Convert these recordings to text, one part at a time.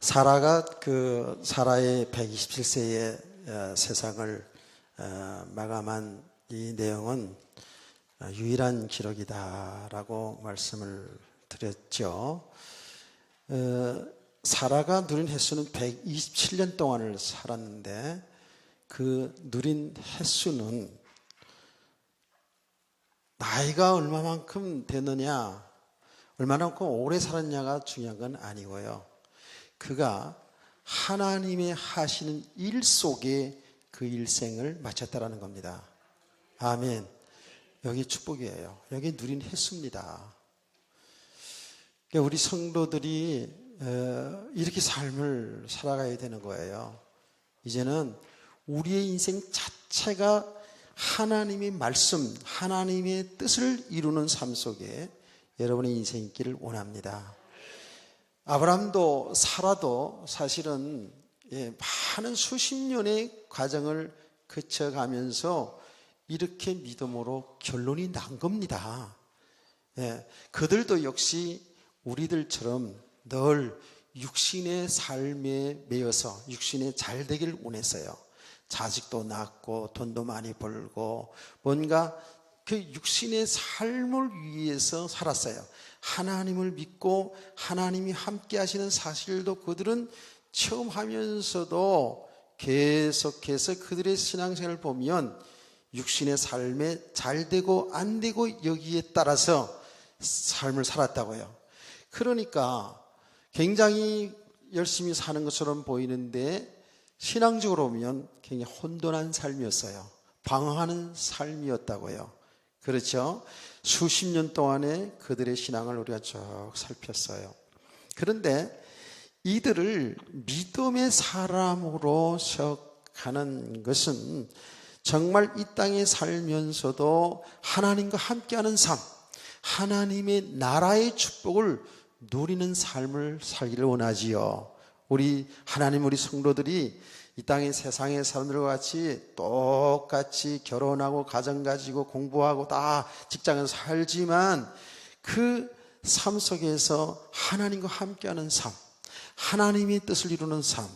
사라가 사라의 127세의 세상을 마감한 이 내용은 유일한 기록이다라고 말씀을 드렸죠. 사라가 누린 횟수는 127년 동안을 살았는데 그 누린 횟수는 나이가 얼마만큼 되느냐, 얼마만큼 오래 살았냐가 중요한 건 아니고요. 그가 하나님의 하시는 일 속에 그 일생을 마쳤다라는 겁니다. 아멘. 여기 축복이에요. 여기 누린 횟수입니다. 우리 성도들이 이렇게 삶을 살아가야 되는 거예요. 이제는 우리의 인생 자체가 하나님의 말씀, 하나님의 뜻을 이루는 삶 속에 여러분의 인생이 있기를 원합니다. 아브라함도 사라도 사실은 많은 수십 년의 과정을 거쳐가면서 이렇게 믿음으로 결론이 난 겁니다. 그들도 역시 우리들처럼 늘 육신의 삶에 매여서 육신에 잘 되기를 원했어요. 자식도 낳고 돈도 많이 벌고 뭔가 그 육신의 삶을 위해서 살았어요. 하나님을 믿고 하나님이 함께 하시는 사실도 그들은 처음 하면서도 계속해서 그들의 신앙생활을 보면 육신의 삶에 잘 되고 안 되고 여기에 따라서 삶을 살았다고요. 그러니까 굉장히 열심히 사는 것처럼 보이는데 신앙적으로 보면 굉장히 혼돈한 삶이었어요. 방황하는 삶이었다고요. 그렇죠? 수십 년 동안의 그들의 신앙을 우리가 쭉 살폈어요. 그런데 이들을 믿음의 사람으로 세워가는 것은 정말 이 땅에 살면서도 하나님과 함께하는 삶, 하나님의 나라의 축복을 누리는 삶을 살기를 원하지요. 우리 성도들이 이 땅의 세상의 사람들과 같이 똑같이 결혼하고 가정 가지고 공부하고 다 직장에서 살지만 그 삶 속에서 하나님과 함께하는 삶, 하나님의 뜻을 이루는 삶,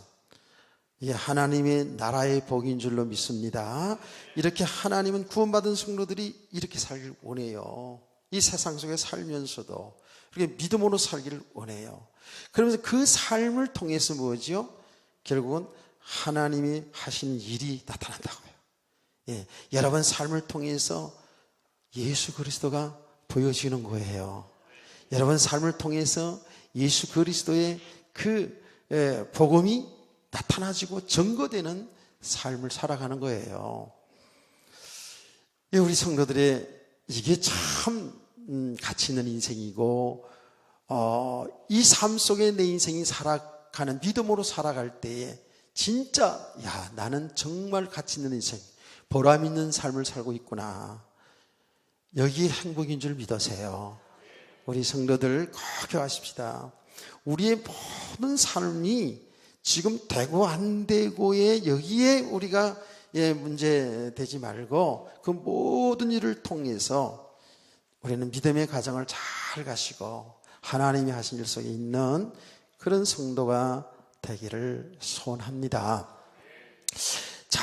하나님의 나라의 복인 줄로 믿습니다. 이렇게 하나님은 구원받은 성도들이 이렇게 살기를 원해요. 이 세상 속에 살면서도 이렇게 믿음으로 살기를 원해요. 그러면서 그 삶을 통해서 뭐죠? 결국은 하나님이 하시는 일이 나타난다고요. 여러분 삶을 통해서 예수 그리스도가 보여지는 거예요. 여러분 삶을 통해서 예수 그리스도의 그 복음이 나타나지고 증거되는 삶을 살아가는 거예요. 우리 성도들의 이게 참 가치 있는 인생이고 이 삶 속에 내 인생이 살아가는 믿음으로 살아갈 때에 진짜 나는 정말 가치 있는 인생, 보람 있는 삶을 살고 있구나. 여기에 행복인 줄 믿으세요. 우리 성도들 꼭 기억하십시다. 우리의 모든 삶이 지금 되고 안 되고의 여기에 우리가 문제 되지 말고 그 모든 일을 통해서 우리는 믿음의 가정을 잘 가시고 하나님이 하신 일 속에 있는 그런 성도가 되기를 소원합니다. 자,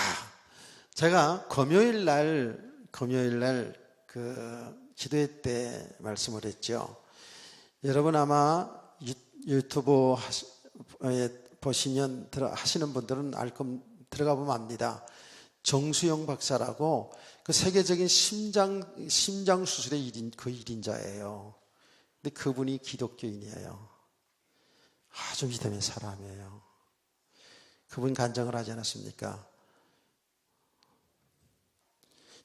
제가 금요일 날 그 기도회 때 말씀을 했죠. 여러분 아마 유튜브 보시면 하시는 분들은 들어가 보면 압니다. 정수영 박사라고 그 세계적인 심장 수술의 1인자예요. 근데 그분이 기독교인이에요. 아주 믿음의 사람이에요. 그분 간증을 하지 않았습니까?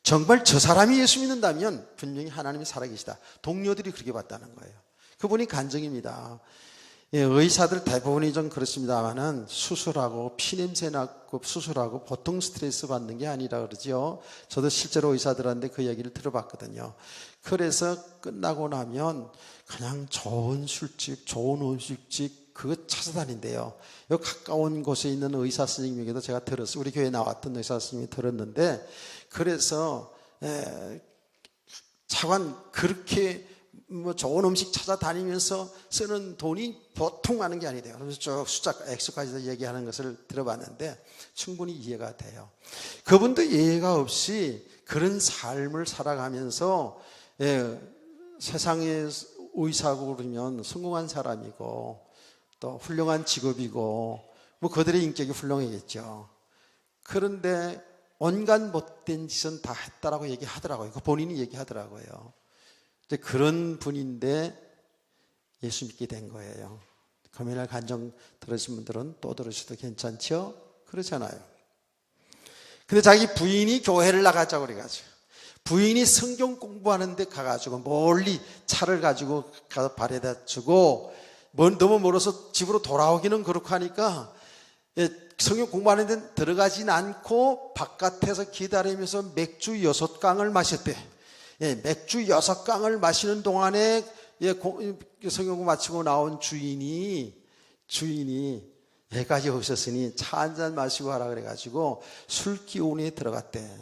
정말 저 사람이 예수 믿는다면 분명히 하나님이 살아계시다. 동료들이 그렇게 봤다는 거예요. 그분이 간증입니다. 의사들 대부분이 좀 그렇습니다만은 수술하고 피냄새 나고 수술하고 보통 스트레스 받는 게 아니라 그러죠. 저도 실제로 의사들한테 그 얘기를 들어봤거든요. 그래서 끝나고 나면 그냥 좋은 술집, 좋은 음식집 그거 찾아다닌대요. 여기 가까운 곳에 있는 의사 선생님에게도 제가 들었어요. 우리 교회에 나왔던 의사 선생님이 들었는데 그래서 차관 그렇게 뭐 좋은 음식 찾아다니면서 쓰는 돈이 보통 많은 게 아니래요. 그래서 쭉 숫자 액수까지도 얘기하는 것을 들어봤는데 충분히 이해가 돼요. 그분도 예외가 없이 그런 삶을 살아가면서 세상에 의사고 그러면 성공한 사람이고 또 훌륭한 직업이고 뭐 그들의 인격이 훌륭하겠죠. 그런데 온갖 못된 짓은 다 했다라고 얘기하더라고요. 그 본인이 얘기하더라고요. 이제 그런 분인데 예수 믿게 된 거예요. 금요일날 간증 들으신 분들은 또 들으셔도 괜찮죠? 그렇잖아요. 근데 자기 부인이 교회를 나가자고 그래가지고 부인이 성경 공부하는데 가가지고 멀리 차를 가지고 가서 발에다 주고 너무 멀어서 집으로 돌아오기는 그렇고 하니까 성경 공부하는 데는 들어가진 않고 바깥에서 기다리면서 맥주 6강을 마셨대. 맥주 6강을 마시는 동안에 성경 공부 마치고 나온 주인이 여기까지 오셨으니 차 한잔 마시고 하라 그래가지고 술 기운에 들어갔대.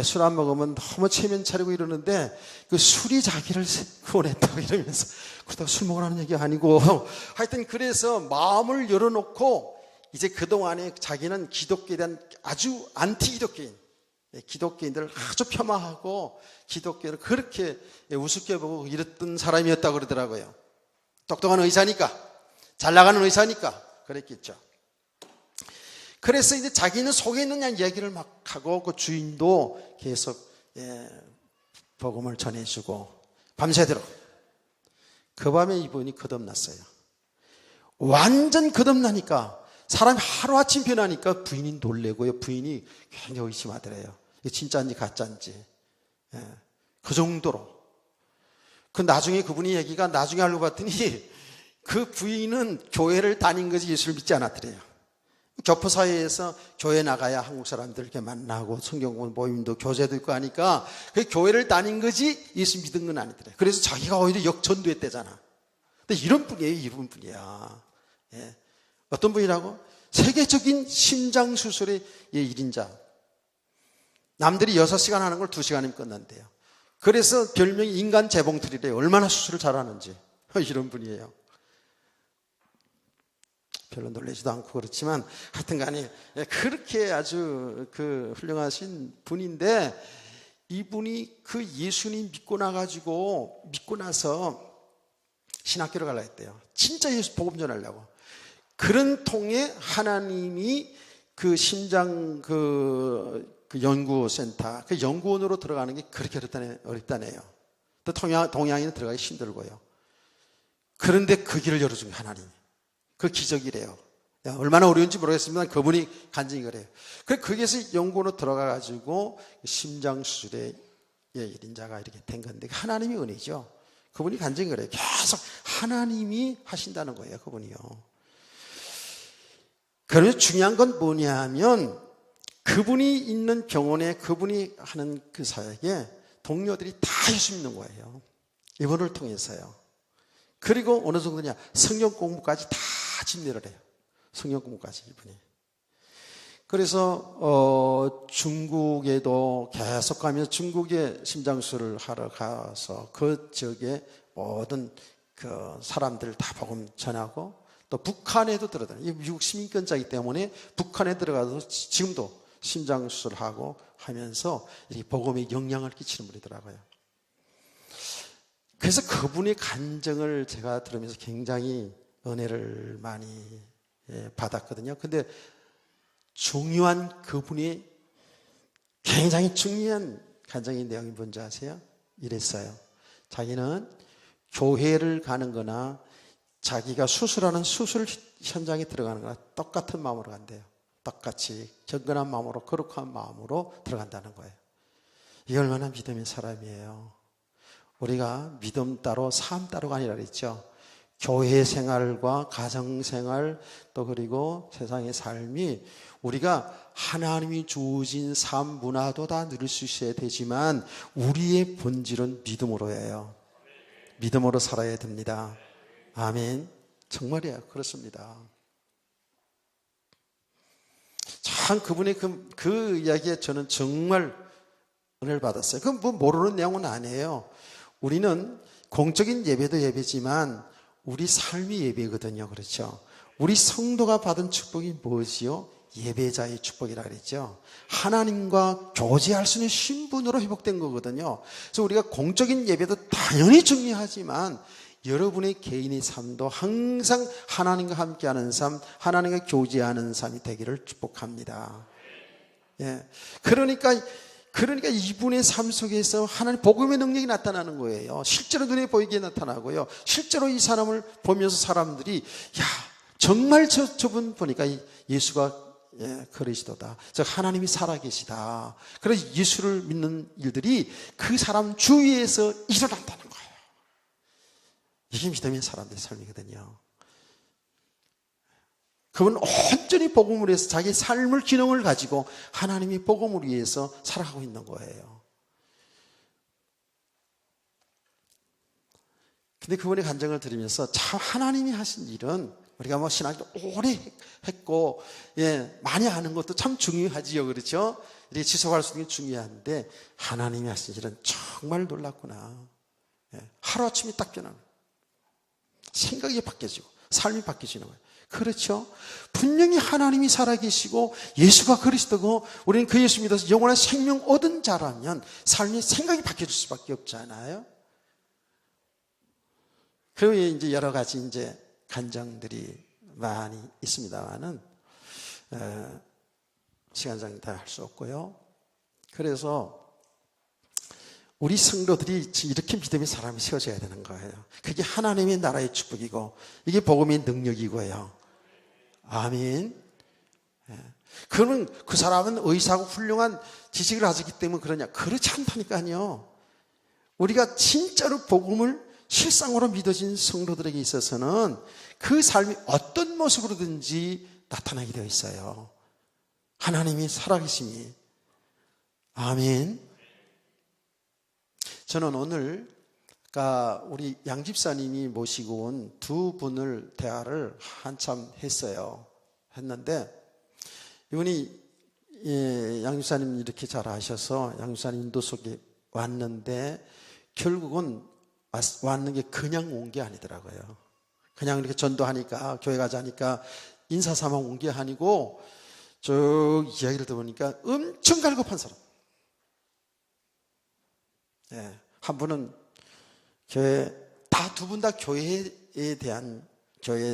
술 안 먹으면 너무 체면 차리고 이러는데 그 술이 자기를 구원했다고 이러면서 그렇다고 술 먹으라는 얘기 아니고 하여튼 그래서 마음을 열어놓고 이제 그동안에 자기는 기독교에 대한 아주 안티 기독교인, 기독교인들을 아주 폄하하고 기독교를 그렇게 우습게 보고 이랬던 사람이었다고 그러더라고요. 똑똑한 의사니까, 잘 나가는 의사니까 그랬겠죠. 그래서 이제 자기는 속에 있는 얘기를 막 하고 그 주인도 계속 복음을 전해주고 밤새도록. 그 밤에 이분이 거듭났어요. 완전 거듭나니까 사람이 하루아침 변하니까 부인이 놀래고요. 부인이 굉장히 의심하더래요. 이게 진짜인지 가짜인지. 그 정도로. 그 나중에 그분이 얘기가 나중에 알고 봤더니 그 부인은 교회를 다닌 거지 예수를 믿지 않았더래요. 교포사회에서 교회 나가야 한국 사람들 이렇게 만나고 성경 모임도 교제도 있고 하니까 그 교회를 다닌 거지 예수 믿은 건 아니더래. 그래서 자기가 오히려 역전됐대잖아. 근데 이런 분이에요. 이런 분이야. 어떤 분이라고? 세계적인 심장수술의 1인자. 남들이 6시간 하는 걸 2시간이면 끝난대요. 그래서 별명이 인간 재봉틀이래요. 얼마나 수술을 잘하는지. 이런 분이에요. 별로 놀라지도 않고 그렇지만 하여튼 간에 그렇게 아주 그 훌륭하신 분인데 이분이 그 예수님 믿고 나서 신학교를 가려 했대요. 진짜 예수 복음 전하려고. 그런 통에 하나님이 그 심장 그 연구센터, 그 연구원으로 들어가는 게 그렇게 어렵다네요. 또 동양인은 들어가기 힘들고요. 그런데 그 길을 열어준 게 하나님. 그 기적이래요. 얼마나 어려운지 모르겠습니다. 그분이 간증이 그래요. 거기에서 연구원으로 들어가가지고 심장수술의 1인자가 이렇게 된 건데 하나님이 은혜죠. 그분이 간증이 그래요. 계속 하나님이 하신다는 거예요. 그분이요. 그러면 중요한 건 뭐냐 하면 그분이 있는 병원에 그분이 하는 그 사역에 동료들이 다 예수 믿는 거예요. 이분을 통해서요. 그리고 어느 정도냐 성경 공부까지 다 진료를 해요. 성경 공부까지 이분이. 그래서 중국에도 계속 가면서 중국에 심장수술을 하러 가서 그 지역에 모든 그 사람들 다 복음 전하고 또 북한에도 들어다녀요. 미국 시민권자이기 때문에 북한에 들어가서 지금도 심장수술하고 하면서 이 복음에 영향을 끼치는 분이더라고요. 그래서 그분의 간증을 제가 들으면서 굉장히 은혜를 많이 받았거든요. 근데 중요한 그분이 굉장히 중요한 간증의 내용이 뭔지 아세요? 이랬어요. 자기는 교회를 가는 거나 자기가 수술하는 수술 현장에 들어가는 거나 똑같은 마음으로 간대요. 똑같이 경건한 마음으로 거룩한 마음으로 들어간다는 거예요. 이게 얼마나 믿음의 사람이에요. 우리가 믿음 따로 삶 따로가 아니라 그랬죠. 교회 생활과 가정 생활 또 그리고 세상의 삶이 우리가 하나님이 주어진 삶 문화도 다 누릴 수 있어야 되지만 우리의 본질은 믿음으로예요. 믿음으로 살아야 됩니다. 아멘. 정말이에요. 그렇습니다. 참 그분의 그 이야기에 저는 정말 은혜를 받았어요. 그건 뭐 모르는 내용은 아니에요. 우리는 공적인 예배도 예배지만 우리 삶이 예배거든요. 그렇죠? 우리 성도가 받은 축복이 무엇이요? 예배자의 축복이라 그랬죠. 하나님과 교제할 수 있는 신분으로 회복된 거거든요. 그래서 우리가 공적인 예배도 당연히 중요하지만 여러분의 개인의 삶도 항상 하나님과 함께하는 삶, 하나님과 교제하는 삶이 되기를 축복합니다. 예. 그러니까 이분의 삶 속에서 하나님 복음의 능력이 나타나는 거예요. 실제로 눈에 보이게 나타나고요. 실제로 이 사람을 보면서 사람들이 야, 정말 저분 보니까 예수가 그리스도다. 즉 하나님이 살아계시다. 그래서 예수를 믿는 일들이 그 사람 주위에서 일어난다는 거예요. 이게 믿음의 사람들의 삶이거든요. 그분은 온전히 복음을 위해서 자기 삶을 기능을 가지고 하나님이 복음을 위해서 살아가고 있는 거예요. 근데 그분의 간증을 들으면서 참 하나님이 하신 일은 우리가 뭐 신학도 오래 했고, 많이 아는 것도 참 중요하지요. 그렇죠? 이렇게 지속할 수 있는 게 중요한데, 하나님이 하신 일은 정말 놀랍구나. 하루아침에 딱 변하는. 생각이 바뀌어지고, 삶이 바뀌어지는 거예요. 그렇죠? 분명히 하나님이 살아계시고, 예수가 그리스도고, 우리는 그 예수 믿어서 영원한 생명 얻은 자라면, 삶의 생각이 바뀌어질 수밖에 없잖아요? 그리고 이제 여러 가지 이제, 간증들이 많이 있습니다만은 시간상 다 할 수 없고요. 그래서 우리 성도들이 이렇게 믿음의 사람이 세워져야 되는 거예요. 그게 하나님의 나라의 축복이고 이게 복음의 능력이고요. 아멘. 그러면 그 사람은 의사고 훌륭한 지식을 가졌기 때문에 그러냐? 그렇지 않다니까요. 우리가 진짜로 복음을 실상으로 믿어진 성도들에게 있어서는 그 삶이 어떤 모습으로든지 나타나게 되어 있어요. 하나님이 살아계심이. 아멘. 저는 오늘 우리 양 집사님이 모시고 온 두 분을 대화를 한참 했는데 이분이 양 집사님 이렇게 잘 아셔서 양 집사님 인도 속에 왔는데 결국은 왔는 게 그냥 온 게 아니더라고요. 그냥 이렇게 전도하니까, 교회 가자니까 인사삼아 온 게 아니고, 쭉 이야기를 들어보니까 엄청 갈급한 사람. 한 분은 두 분 다 교회에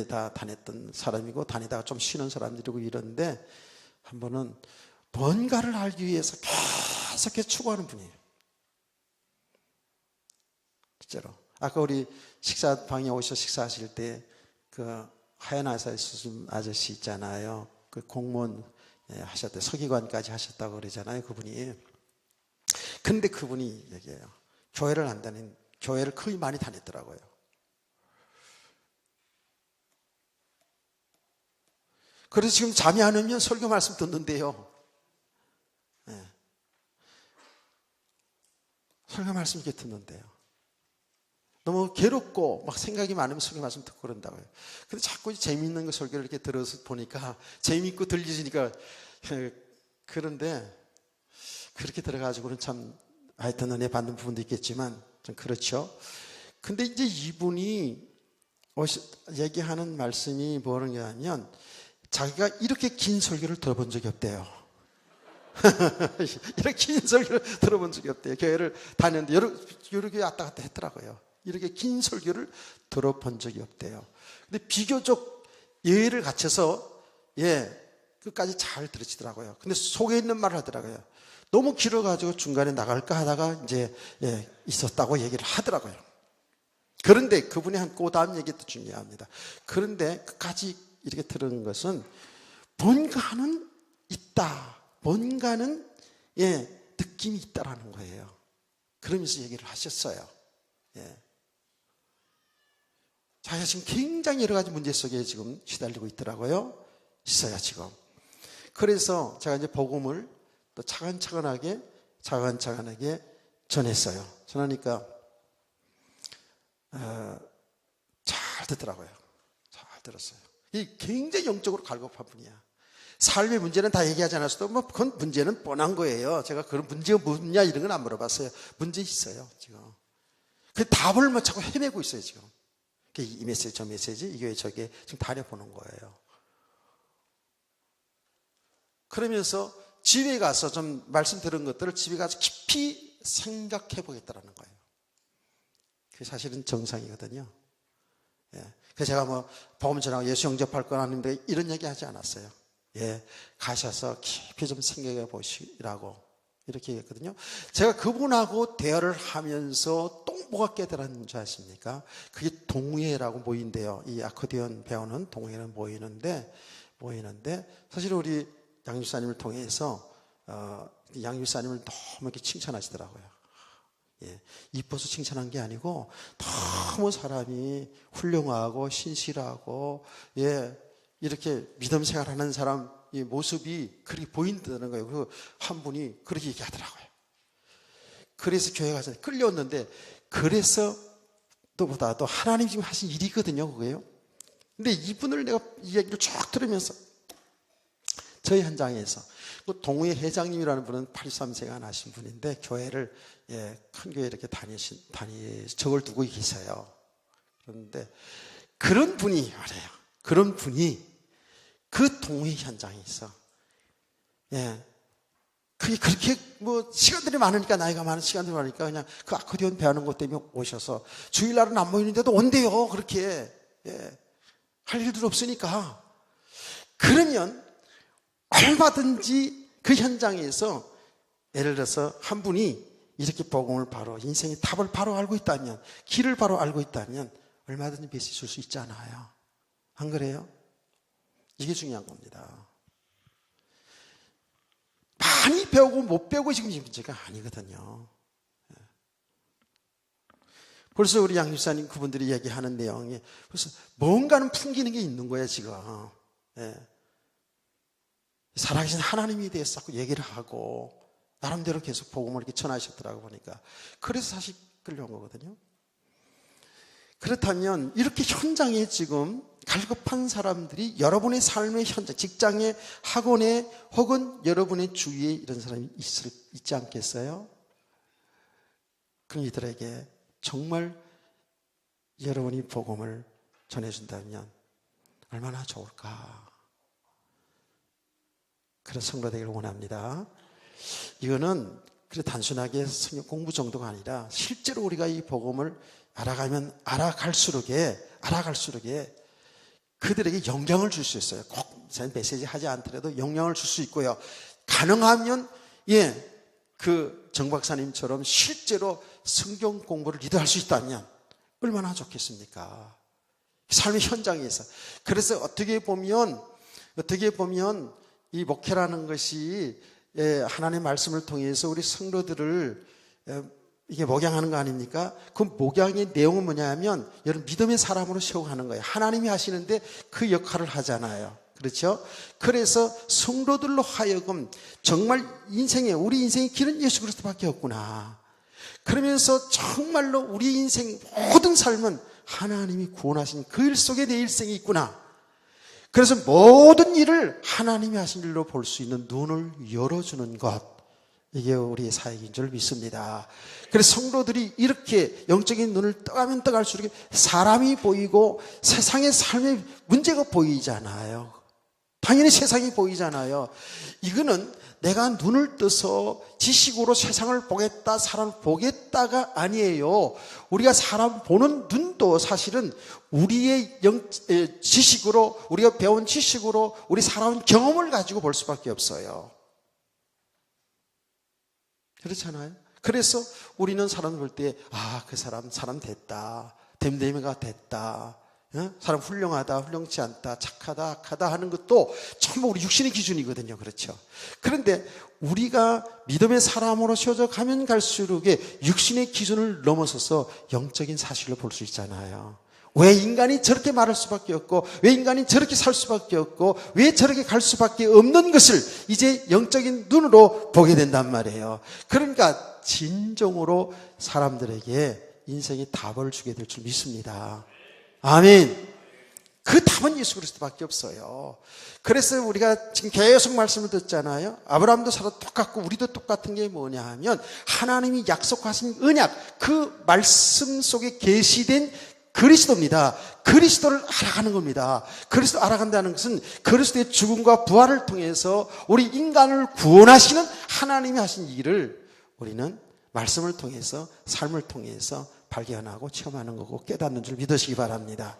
다 다녔던 사람이고, 다니다가 좀 쉬는 사람들이고 이런데, 한 분은 뭔가를 알기 위해서 계속 추구하는 분이에요. 실제로. 아까 우리 식사방에 오셔서 식사하실 때 그 하얀 아사히 수준 아저씨 있잖아요. 그 공무원 하셨대. 서기관까지 하셨다고 그러잖아요. 그분이. 근데 그분이 얘기해요. 교회를 거의 많이 다녔더라고요. 그래서 지금 잠이 안 오면 설교 말씀 듣는데요. 설교 말씀 이렇게 듣는데요. 너무 괴롭고 막 생각이 많으면 설교 말씀 듣고 그런다고요. 근데 자꾸 재미있는 거 설교를 이렇게 들어서 보니까 재미있고 들리시니까 그런데 그렇게 들어가지고는 참 하여튼 은혜 받는 부분도 있겠지만 좀 그렇죠. 근데 이제 이분이 얘기하는 말씀이 뭐라는 게 아니면 자기가 이렇게 긴 설교를 들어본 적이 없대요. 이렇게 긴 설교를 들어본 적이 없대요. 교회를 다녔는데 여러 교회 왔다 갔다 했더라고요. 이렇게 긴 설교를 들어본 적이 없대요. 근데 비교적 예의를 갖춰서 끝까지 잘 들으시더라고요. 근데 속에 있는 말을 하더라고요. 너무 길어가지고 중간에 나갈까 하다가 이제 있었다고 얘기를 하더라고요. 그런데 그분이 한 다음 얘기도 중요합니다. 그런데 끝까지 이렇게 들은 것은 뭔가는 있다. 뭔가는 느낌이 있다라는 거예요. 그러면서 얘기를 하셨어요. 자기가 지금 굉장히 여러 가지 문제 속에 지금 시달리고 있더라고요. 있어요, 지금. 그래서 제가 이제 복음을 또 차근차근하게 전했어요. 전하니까, 잘 듣더라고요. 잘 들었어요. 이 굉장히 영적으로 갈급한 분이야. 삶의 문제는 다 얘기하지 않았어도, 그건 문제는 뻔한 거예요. 제가 그런 문제가 뭐냐 이런 건 안 물어봤어요. 문제 있어요, 지금. 그 답을 못 찾고 헤매고 있어요, 지금. 이 메시지, 저 메시지, 이게 저게 지금 다려보는 거예요. 그러면서 집에 가서 좀 말씀 들은 것들을 집에 가서 깊이 생각해 보겠다라는 거예요. 그게 사실은 정상이거든요. 예. 그래서 제가 뭐 복음 전하고 예수 영접할 건 아닌데 이런 얘기 하지 않았어요. 예. 가셔서 깊이 좀 생각해 보시라고 이렇게 얘기했거든요. 제가 그분하고 대화를 하면서 또 뭐가 깨달았는 줄 아십니까? 그게 동의회라고 모인대요. 이 아코디언 배우는 동의회는 모이는데 사실 우리 양 집사님을 통해서 양 집사님을 너무 이렇게 칭찬하시더라고요. 예, 이뻐서 칭찬한 게 아니고 너무 사람이 훌륭하고 신실하고 예, 이렇게 믿음 생활하는 사람 이 모습이 그렇게 보인다는 거예요. 그리고 한 분이 그렇게 얘기하더라고요. 그래서 교회 가서 끌려왔는데 그래서 또보다도 하나님 지금 하신 일이거든요, 그거예요. 근데 이분을 내가 이 얘기를 쭉 들으면서 저희 현장에서 동우의 회장님이라는 분은 83세가 나신 분인데 교회를 예, 큰 교회 이렇게 적을 두고 계세요. 그런데 그런 분이 말이에요. 그런 분이 그 동우의 현장에서 예, 그게 그렇게 뭐 시간들이 많으니까 나이가 많은 시간들이 많으니까 그냥 그 아코디언 배우는 것 때문에 오셔서 주일날은 안 모이는데도 온대요. 그렇게 예, 할 일들 없으니까 그러면 얼마든지 그 현장에서 예를 들어서 한 분이 이렇게 복음을 바로 인생의 답을 바로 알고 있다면 길을 바로 알고 있다면 얼마든지 메시지 줄 수 있잖아요. 안 그래요? 이게 중요한 겁니다. 많이 배우고 못 배우고 지금 이 문제가 아니거든요. 벌써 우리 양 집사님 그분들이 얘기하는 내용이 벌써 뭔가는 풍기는 게 있는 거예요 지금. 예. 살아계신 하나님에 대해서 자꾸 얘기를 하고 나름대로 계속 복음을 이렇게 전하셨더라고 보니까 그래서 사실 끌려온 거거든요. 그렇다면 이렇게 현장에 지금 갈급한 사람들이 여러분의 삶의 현장, 직장에, 학원에 혹은 여러분의 주위에 이런 사람이 있지 않겠어요? 그럼 이들에게 정말 여러분이 복음을 전해준다면 얼마나 좋을까? 그런 성도 되기를 원합니다. 이거는 그래 단순하게 성경 공부 정도가 아니라 실제로 우리가 이 복음을 알아가면 알아갈수록에 그들에게 영향을 줄 수 있어요. 꼭 메시지 하지 않더라도 영향을 줄 수 있고요. 가능하면 그 정 박사님처럼 실제로 성경 공부를 리드할 수 있다면 얼마나 좋겠습니까? 삶의 현장에서. 그래서 어떻게 보면 이 목회라는 것이 하나님의 말씀을 통해서 우리 성도들을 이게 목양하는 거 아닙니까? 그 목양의 내용은 뭐냐면 여러분 믿음의 사람으로 세워가는 거예요. 하나님이 하시는데 그 역할을 하잖아요. 그렇죠? 그래서 성도들로 하여금 정말 우리 인생의 길은 예수 그리스도밖에 없구나. 그러면서 정말로 우리 인생 모든 삶은 하나님이 구원하신 그 일 속에 내 일생이 있구나. 그래서 모든 일을 하나님이 하신 일로 볼 수 있는 눈을 열어주는 것, 이게 우리의 사역인 줄 믿습니다. 그래서 성도들이 이렇게 영적인 눈을 떠가면 떠갈수록 사람이 보이고 세상의 삶의 문제가 보이잖아요. 당연히 세상이 보이잖아요. 이거는 내가 눈을 떠서 지식으로 세상을 보겠다, 사람을 보겠다가 아니에요. 우리가 사람 보는 눈도 사실은 우리의 지식으로, 우리가 배운 지식으로 우리 살아온 경험을 가지고 볼 수밖에 없어요. 그렇잖아요. 그래서 우리는 사람을 볼 때, 그 사람 됐다. 됨됨이가 됐다. 사람 훌륭하다, 훌륭치 않다, 착하다, 악하다 하는 것도 전부 우리 육신의 기준이거든요. 그렇죠. 그런데 우리가 믿음의 사람으로 세워져 가면 갈수록 육신의 기준을 넘어서서 영적인 사실을 볼 수 있잖아요. 왜 인간이 저렇게 말할 수밖에 없고, 왜 인간이 저렇게 살 수밖에 없고, 왜 저렇게 갈 수밖에 없는 것을 이제 영적인 눈으로 보게 된단 말이에요. 그러니까 진정으로 사람들에게 인생의 답을 주게 될 줄 믿습니다. 아멘. 그 답은 예수 그리스도밖에 없어요. 그래서 우리가 지금 계속 말씀을 듣잖아요. 아브라함도 사도 똑같고 우리도 똑같은 게 뭐냐 하면 하나님이 약속하신 언약, 그 말씀 속에 계시된 그리스도입니다. 그리스도를 알아가는 겁니다. 그리스도 알아간다는 것은 그리스도의 죽음과 부활을 통해서 우리 인간을 구원하시는 하나님이 하신 일을 우리는 말씀을 통해서, 삶을 통해서 발견하고 체험하는 거고 깨닫는 줄 믿으시기 바랍니다.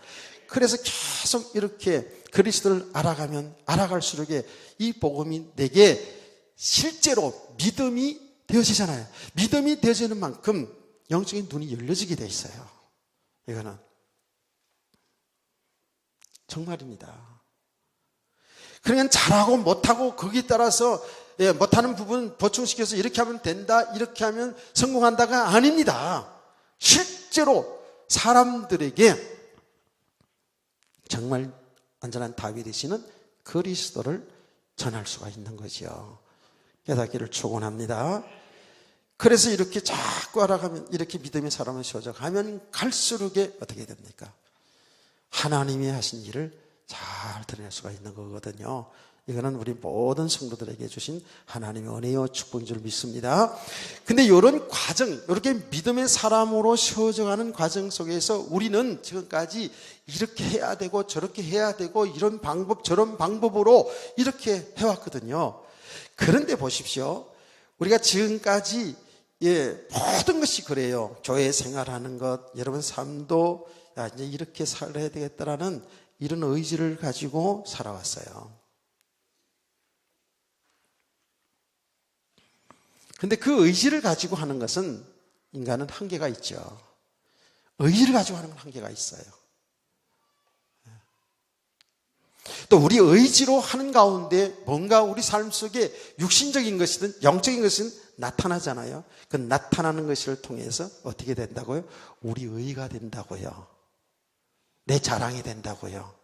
그래서 계속 이렇게 그리스도를 알아가면 알아갈수록 이 복음이 내게 실제로 믿음이 되어지잖아요. 믿음이 되어지는 만큼 영적인 눈이 열려지게 돼 있어요. 이거는 정말입니다. 그러니까 잘하고 못하고 거기에 따라서 못하는 부분 보충시켜서 이렇게 하면 된다, 이렇게 하면 성공한다가 아닙니다. 실제로 사람들에게 정말 완전한 답이 되시는 그리스도를 전할 수가 있는 거죠. 깨닫기를 축원합니다. 그래서 이렇게 자꾸 알아가면, 이렇게 믿음의 사람을 세워가면 갈수록 어떻게 됩니까? 하나님이 하신 일을 잘 드러낼 수가 있는 거거든요. 이거는 우리 모든 성도들에게 주신 하나님의 은혜요 축복인 줄 믿습니다. 근데 이런 과정, 이렇게 믿음의 사람으로 세워져가는 과정 속에서 우리는 지금까지 이렇게 해야 되고 저렇게 해야 되고 이런 방법 저런 방법으로 이렇게 해왔거든요. 그런데 보십시오. 우리가 지금까지 모든 것이 그래요. 교회 생활하는 것, 여러분 삶도 이제 이렇게 살아야 되겠다라는 이런 의지를 가지고 살아왔어요. 근데 그 의지를 가지고 하는 것은 인간은 한계가 있죠. 의지를 가지고 하는 건 한계가 있어요. 또 우리 의지로 하는 가운데 뭔가 우리 삶 속에 육신적인 것이든 영적인 것이든 나타나잖아요. 그 나타나는 것을 통해서 어떻게 된다고요? 우리 의가 된다고요. 내 자랑이 된다고요.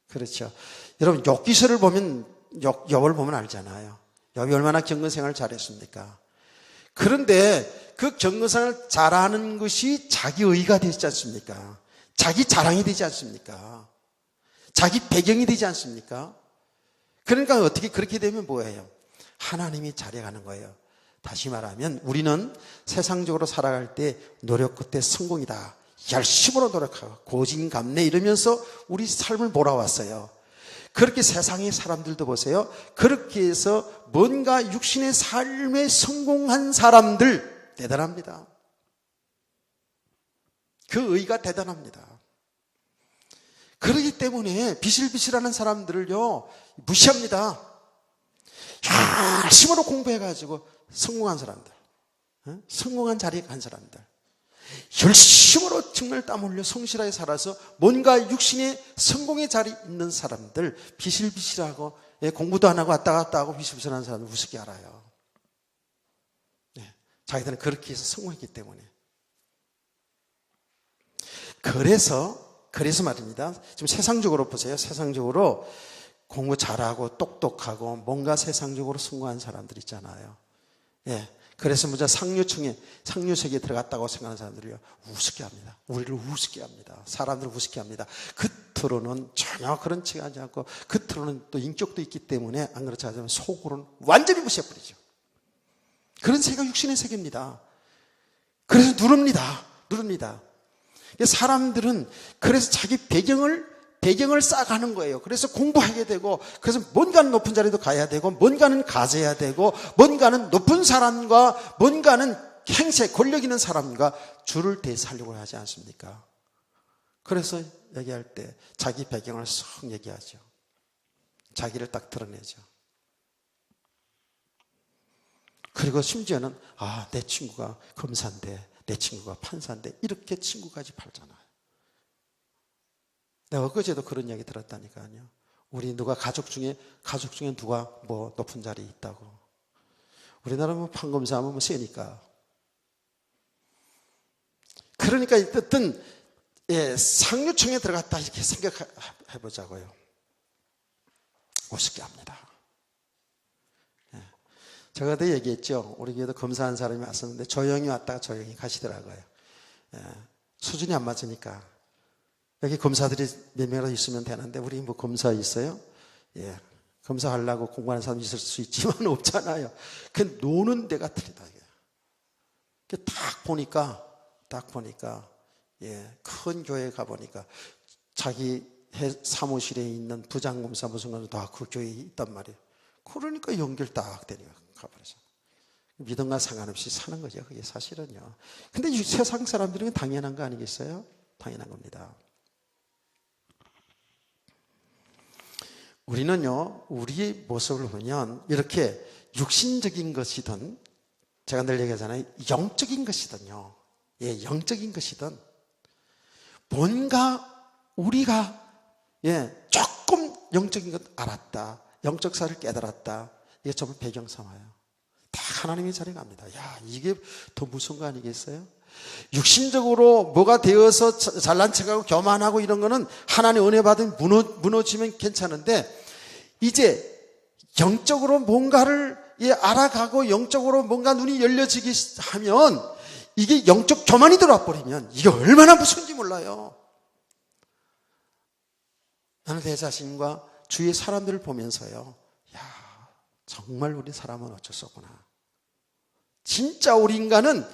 그렇죠. 여러분 욥기서를 보면 욥을 보면 알잖아요. 욥이 얼마나 경건생활을 잘했습니까? 그런데 그 경건생활을 잘하는 것이 자기 의가 되지 않습니까? 자기 자랑이 되지 않습니까? 자기 배경이 되지 않습니까? 그러니까 어떻게 그렇게 되면 뭐예요? 하나님이 잘해가는 거예요. 다시 말하면 우리는 세상적으로 살아갈 때 노력 끝에 성공이다. 열심으로 노력하고 고진감래 이러면서 우리 삶을 몰아왔어요. 그렇게 세상의 사람들도 보세요. 그렇게 해서 뭔가 육신의 삶에 성공한 사람들 대단합니다. 그 의가 대단합니다. 그렇기 때문에 비실비실하는 사람들을요 무시합니다. 열심으로 공부해가지고 성공한 사람들, 성공한 자리에 간 사람들, 열심으로 정말 땀 흘려 성실하게 살아서 뭔가 육신의 성공의 자리에 있는 사람들, 비실비실하고 공부도 안 하고 왔다 갔다 하고 비실비실한 사람들 우습게 알아요. 자기들은 그렇게 해서 성공했기 때문에. 그래서 말입니다. 지금 세상적으로 보세요. 세상적으로 공부 잘하고 똑똑하고 뭔가 세상적으로 성공한 사람들 있잖아요. 그래서 먼저 상류세계에 들어갔다고 생각하는 사람들이요 우습게 합니다. 우리를 우습게 합니다. 사람들을 우습게 합니다. 겉으로는 전혀 그런 척 하지 않고 겉으로는 또 인격도 있기 때문에 안 그렇지 않으면 속으로는 완전히 무시해버리죠. 그런 세계가 육신의 세계입니다. 그래서 누릅니다. 사람들은 그래서 자기 배경을 쌓아가는 거예요. 그래서 공부하게 되고, 그래서 뭔가는 높은 자리도 가야 되고, 뭔가는 가져야 되고, 뭔가는 높은 사람과, 뭔가는 행세, 권력 있는 사람과 줄을 대서하려고 하지 않습니까? 그래서 얘기할 때 자기 배경을 쏙 얘기하죠. 자기를 딱 드러내죠. 그리고 심지어는 내 친구가 검사인데, 내 친구가 판사인데 이렇게 친구까지 팔잖아요. 내가 엊그제도 그런 이야기 들었다니까요. 우리 가족 중에 누가 뭐 높은 자리에 있다고. 우리나라는 판검사하면 뭐 세니까. 그러니까 어떤 상류층에 들어갔다 이렇게 생각해 보자고요. 우습게 합니다. 제가 그때 얘기했죠. 우리 교회도 검사한 사람이 왔었는데 조용히 왔다가 조용히 가시더라고요. 수준이 안 맞으니까. 여기 검사들이 몇 명이라도 있으면 되는데 우리 뭐 검사 있어요? 예, 검사하려고 공부하는 사람 있을 수 있지만 없잖아요. 그 노는 데가 틀리다. 이게 딱 보니까 큰 교회 가보니까 자기 사무실에 있는 부장검사 무슨 거는 다 그 교회에 있단 말이에요. 그러니까 연결 딱 되니까 가버려서 믿음과 상관없이 사는 거죠. 그게 사실은요. 근데 이 세상 사람들은 당연한 거 아니겠어요? 당연한 겁니다. 우리는요, 우리의 모습을 보면 이렇게 육신적인 것이든, 제가 늘 얘기하잖아요. 영적인 것이든요. 예, 영적인 것이든, 뭔가 우리가, 조금 영적인 것 알았다. 영적사를 깨달았다. 이게 전부 배경 삼아요. 다 하나님의 자리에 갑니다. 야, 이게 더 무서운 거 아니겠어요? 육신적으로 뭐가 되어서 잘난 척하고 교만하고 이런 거는 하나님 은혜 받으면 무너지면 괜찮은데, 이제 영적으로 뭔가를 알아가고 영적으로 뭔가 눈이 열려지기 하면 이게 영적 교만이 들어와 버리면 이게 얼마나 무서운지 몰라요. 나는 내 자신과 주위의 사람들을 보면서요, 야, 정말 우리 사람은 어쩔 수 없구나. 진짜 우리 인간은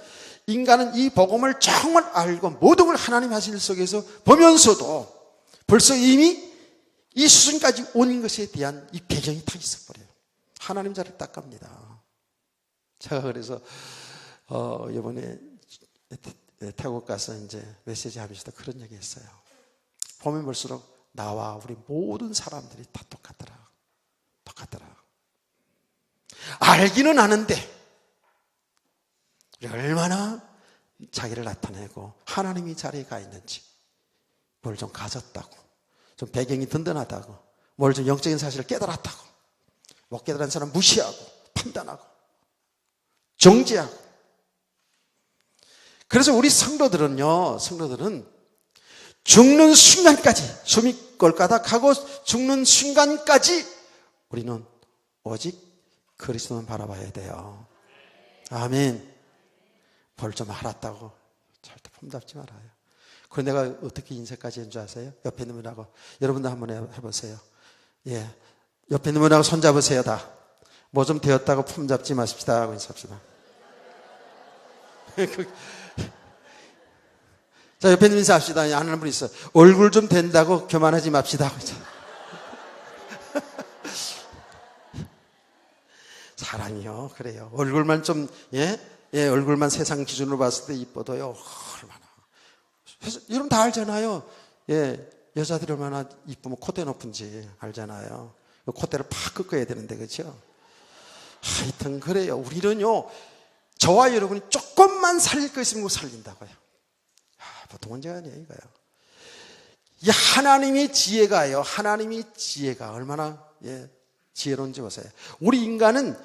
이 복음을 정말 알고 모든 걸 하나님 하신 일 속에서 보면서도 벌써 이미 이 수준까지 온 것에 대한 이 배경이 다 있어버려요. 하나님 자리를 딱 갑니다. 제가 그래서 이번에 태국 가서 이제 메시지 하면서도 그런 얘기 했어요. 보면 볼수록 나와 우리 모든 사람들이 다 똑같더라. 알기는 아는데 우리 얼마나 자기를 나타내고 하나님이 자리에 가 있는지, 뭘 좀 가졌다고, 좀 배경이 든든하다고, 뭘 좀 영적인 사실을 깨달았다고, 못 깨달은 사람 무시하고 판단하고 정죄하고. 그래서 우리 성도들은 죽는 순간까지, 숨이 꼴까닥하고 죽는 순간까지 우리는 오직 그리스도만 바라봐야 돼요. 아멘. 벌 좀 알았다고 절대 폼잡지 말아요. 그럼 내가 어떻게 인쇄까지 한 줄 아세요? 옆에 있는 분하고, 여러분도 한번 해보세요. 예, 옆에 있는 분하고 손잡으세요. 다 뭐 좀 되었다고 폼잡지 마십시다 하고 인사합시다. 자, 옆에 있는 인사합시다. 아는 분 있어. 얼굴 좀 된다고 교만하지 맙시다. 사랑이요, 그래요. 얼굴만 좀, 얼굴만 세상 기준으로 봤을 때 이뻐도요, 얼마나. 여러분 다 알잖아요. 여자들이 얼마나 이쁘면 콧대 높은지 알잖아요. 콧대를 팍 꺾어야 되는데, 그렇죠? 하여튼 그래요. 우리는요, 저와 여러분이 조금만 살릴 거 있으면 살린다고요. 보통 문제가 아니에요, 이거요. 이 하나님의 지혜가요, 하나님의 지혜가 얼마나 지혜로운지 보세요. 우리 인간은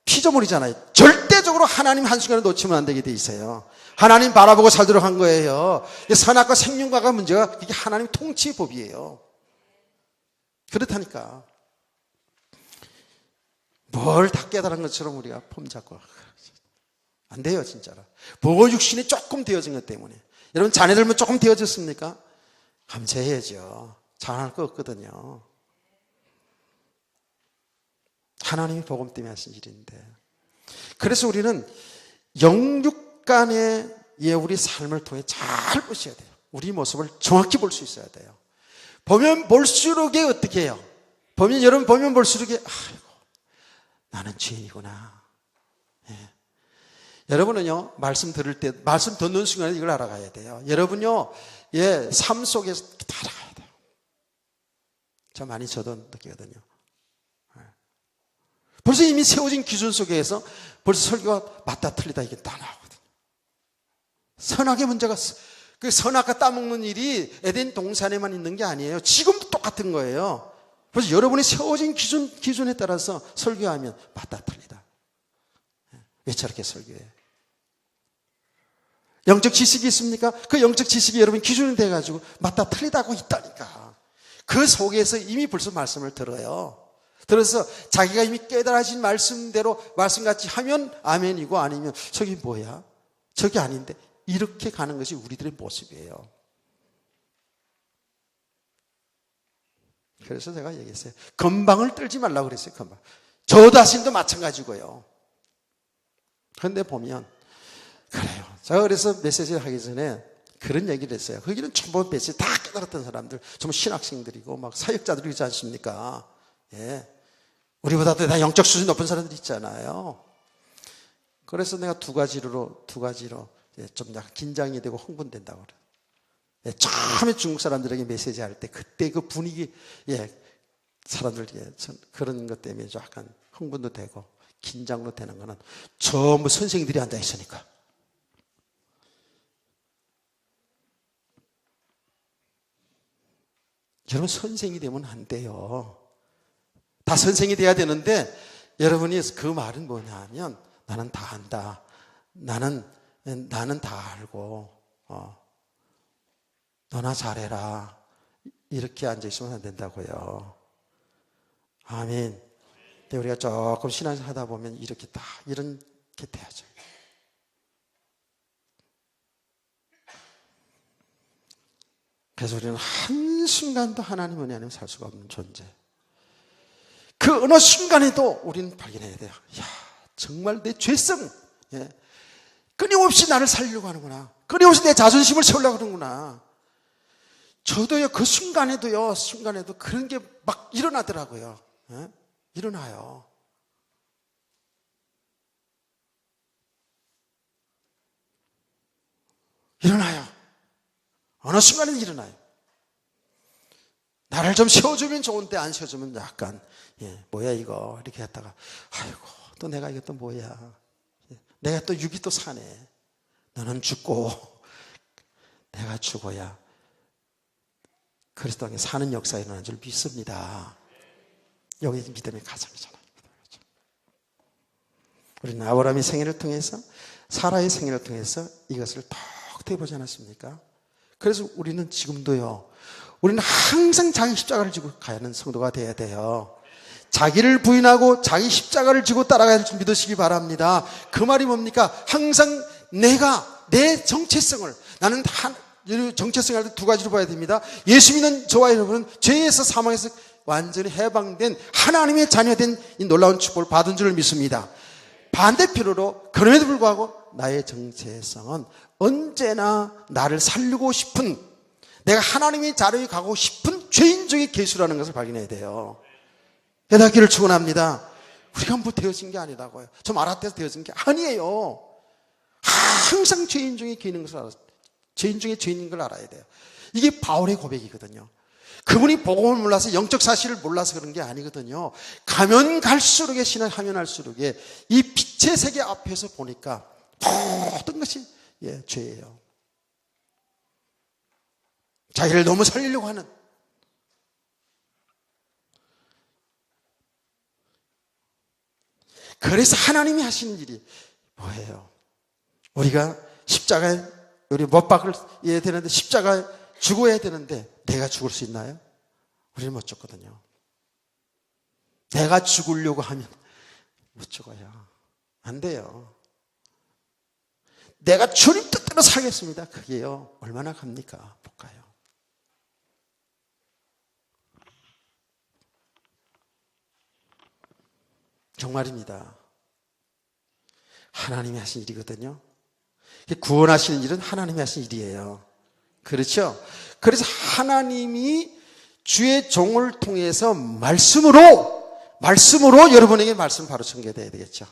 피조물이잖아요. 절대적으로 하나님 한순간에 놓치면 안 되게 돼 있어요. 하나님 바라보고 살도록 한 거예요. 선악과 생명과가 문제가, 이게 하나님 통치의 법이에요. 그렇다니까. 뭘 다 깨달은 것처럼 우리가 폼잡고 안 돼요, 진짜로. 보고 육신이 조금 되어진 것 때문에. 여러분 자녀들만 조금 되어졌습니까? 감사해야죠. 잘할 거 없거든요. 하나님이 복음 때문에 하신 일인데. 그래서 우리는 영육간의 우리 삶을 통해 잘 보셔야 돼요. 우리 모습을 정확히 볼 수 있어야 돼요. 보면 볼수록 어떻게 해요? 여러분 보면 볼수록 아이고, 나는 죄인이구나. 여러분은요, 말씀 들을 때, 말씀 듣는 순간에 이걸 알아가야 돼요. 여러분요, 삶 속에서 다 알아가야 돼요. 저 많이 저도 느끼거든요. 벌써 이미 세워진 기준 속에서 벌써 설교가 맞다 틀리다 이게 다 나오거든요. 선악의 문제가, 그 선악과 따먹는 일이 에덴 동산에만 있는 게 아니에요. 지금도 똑같은 거예요. 그래서 여러분이 세워진 기준에 따라서 설교하면 맞다 틀리다. 왜 저렇게 설교해요? 영적 지식이 있습니까? 그 영적 지식이 여러분 기준이 돼가지고 맞다 틀리다고 있다니까. 그 속에서 이미 벌써 말씀을 들어요. 들어서 자기가 이미 깨달아진 말씀대로 말씀같이 하면 아멘이고, 아니면 저기 뭐야? 저기 아닌데, 이렇게 가는 것이 우리들의 모습이에요. 그래서 제가 얘기했어요. 건방을 떨지 말라고 그랬어요. 건방. 저 자신도 마찬가지고요. 그런데 보면 그래요. 제가 그래서 메시지를 하기 전에 그런 얘기를 했어요. 거기는 전부 메시지 다 깨달았던 사람들, 전부 신학생들이고 막 사역자들이지 않습니까? 예. 우리보다도 다 영적 수준이 높은 사람들이 있잖아요. 그래서 내가 두 가지로 좀 약간 긴장이 되고 흥분된다고 그래요. 예, 처음에 중국 사람들에게 메시지 할 때 그때 그 분위기, 사람들 그런 것 때문에 좀 약간 흥분도 되고 긴장도 되는 거는 전부 선생님들이 앉아 있으니까. 여러분 선생이 되면 안 돼요. 다 선생이 돼야 되는데 여러분이 그 말은 뭐냐 하면 나는 다 안다. 나는 다 알고 너나 잘해라. 이렇게 앉아있으면 안 된다고요. 아멘. 근데 우리가 조금 신앙생활 하다 보면 이렇게 돼야죠. 그래서 우리는 한순간도 하나님 은혜 아니면 살 수가 없는 존재. 그 어느 순간에도 우리는 발견해야 돼요. 야, 정말 내 죄성, 끊임없이 나를 살리려고 하는구나. 끊임없이 내 자존심을 세우려고 하는구나. 저도요, 그 순간에도 그런 게 막 일어나더라고요. 일어나요. 어느 순간에는 일어나요. 나를 좀 세워주면 좋은데 안 세워주면 약간 뭐야 이거 이렇게 했다가 아이고 또 내가 이거 또 뭐야. 내가 또 육이 또 사네. 너는 죽고 내가 죽어야 그리스도 안에 사는 역사가 일어나는 줄 믿습니다. 여기 믿음의 가장이잖아요. 우리는 아브라함의 생애를 통해서 사라의 생애를 통해서 이것을 톡톡히 보지 않았습니까? 그래서 우리는 지금도요, 우리는 항상 자기 십자가를 지고 가야 하는 성도가 돼야 돼요. 자기를 부인하고 자기 십자가를 지고 따라가야 할 줄 믿으시기 바랍니다. 그 말이 뭡니까? 항상 내가 내 정체성을, 나는 정체성을 할 때 두 가지로 봐야 됩니다. 예수 믿는 저와 여러분은 죄에서 사망에서 완전히 해방된 하나님의 자녀된 이 놀라운 축복을 받은 줄을 믿습니다. 반대편으로 그럼에도 불구하고 나의 정체성은 언제나 나를 살리고 싶은, 내가 하나님의 자리에 가고 싶은 죄인적인 계수라는 것을 발견해야 돼요. 깨닫기를 축원합니다. 우리가 뭐 되어진 게 아니라고요. 좀 알았대서 되어진 게 아니에요. 항상 죄인 중에 죄인인 것을 알아요. 죄인 중에 죄인인 걸 알아야 돼요. 이게 바울의 고백이거든요. 그분이 복음을 몰라서 영적 사실을 몰라서 그런 게 아니거든요. 가면 갈수록에 신앙하면 할수록에 이 빛의 세계 앞에서 보니까 모든 것이 죄예요. 자기를 너무 살리려고 하는, 그래서 하나님이 하시는 일이 뭐예요? 우리가 십자가에 우리 못 박아야 되는데 십자가에 죽어야 되는데 내가 죽을 수 있나요? 우리는 못 죽거든요. 내가 죽으려고 하면 못 죽어요. 안 돼요. 내가 주님 뜻대로 살겠습니다. 그게요, 얼마나 갑니까? 못 가요. 정말입니다. 하나님이 하신 일이거든요. 구원하시는 일은 하나님이 하신 일이에요. 그렇죠? 그래서 하나님이 주의 종을 통해서 말씀으로 여러분에게 말씀 바로 전개돼야 되겠죠.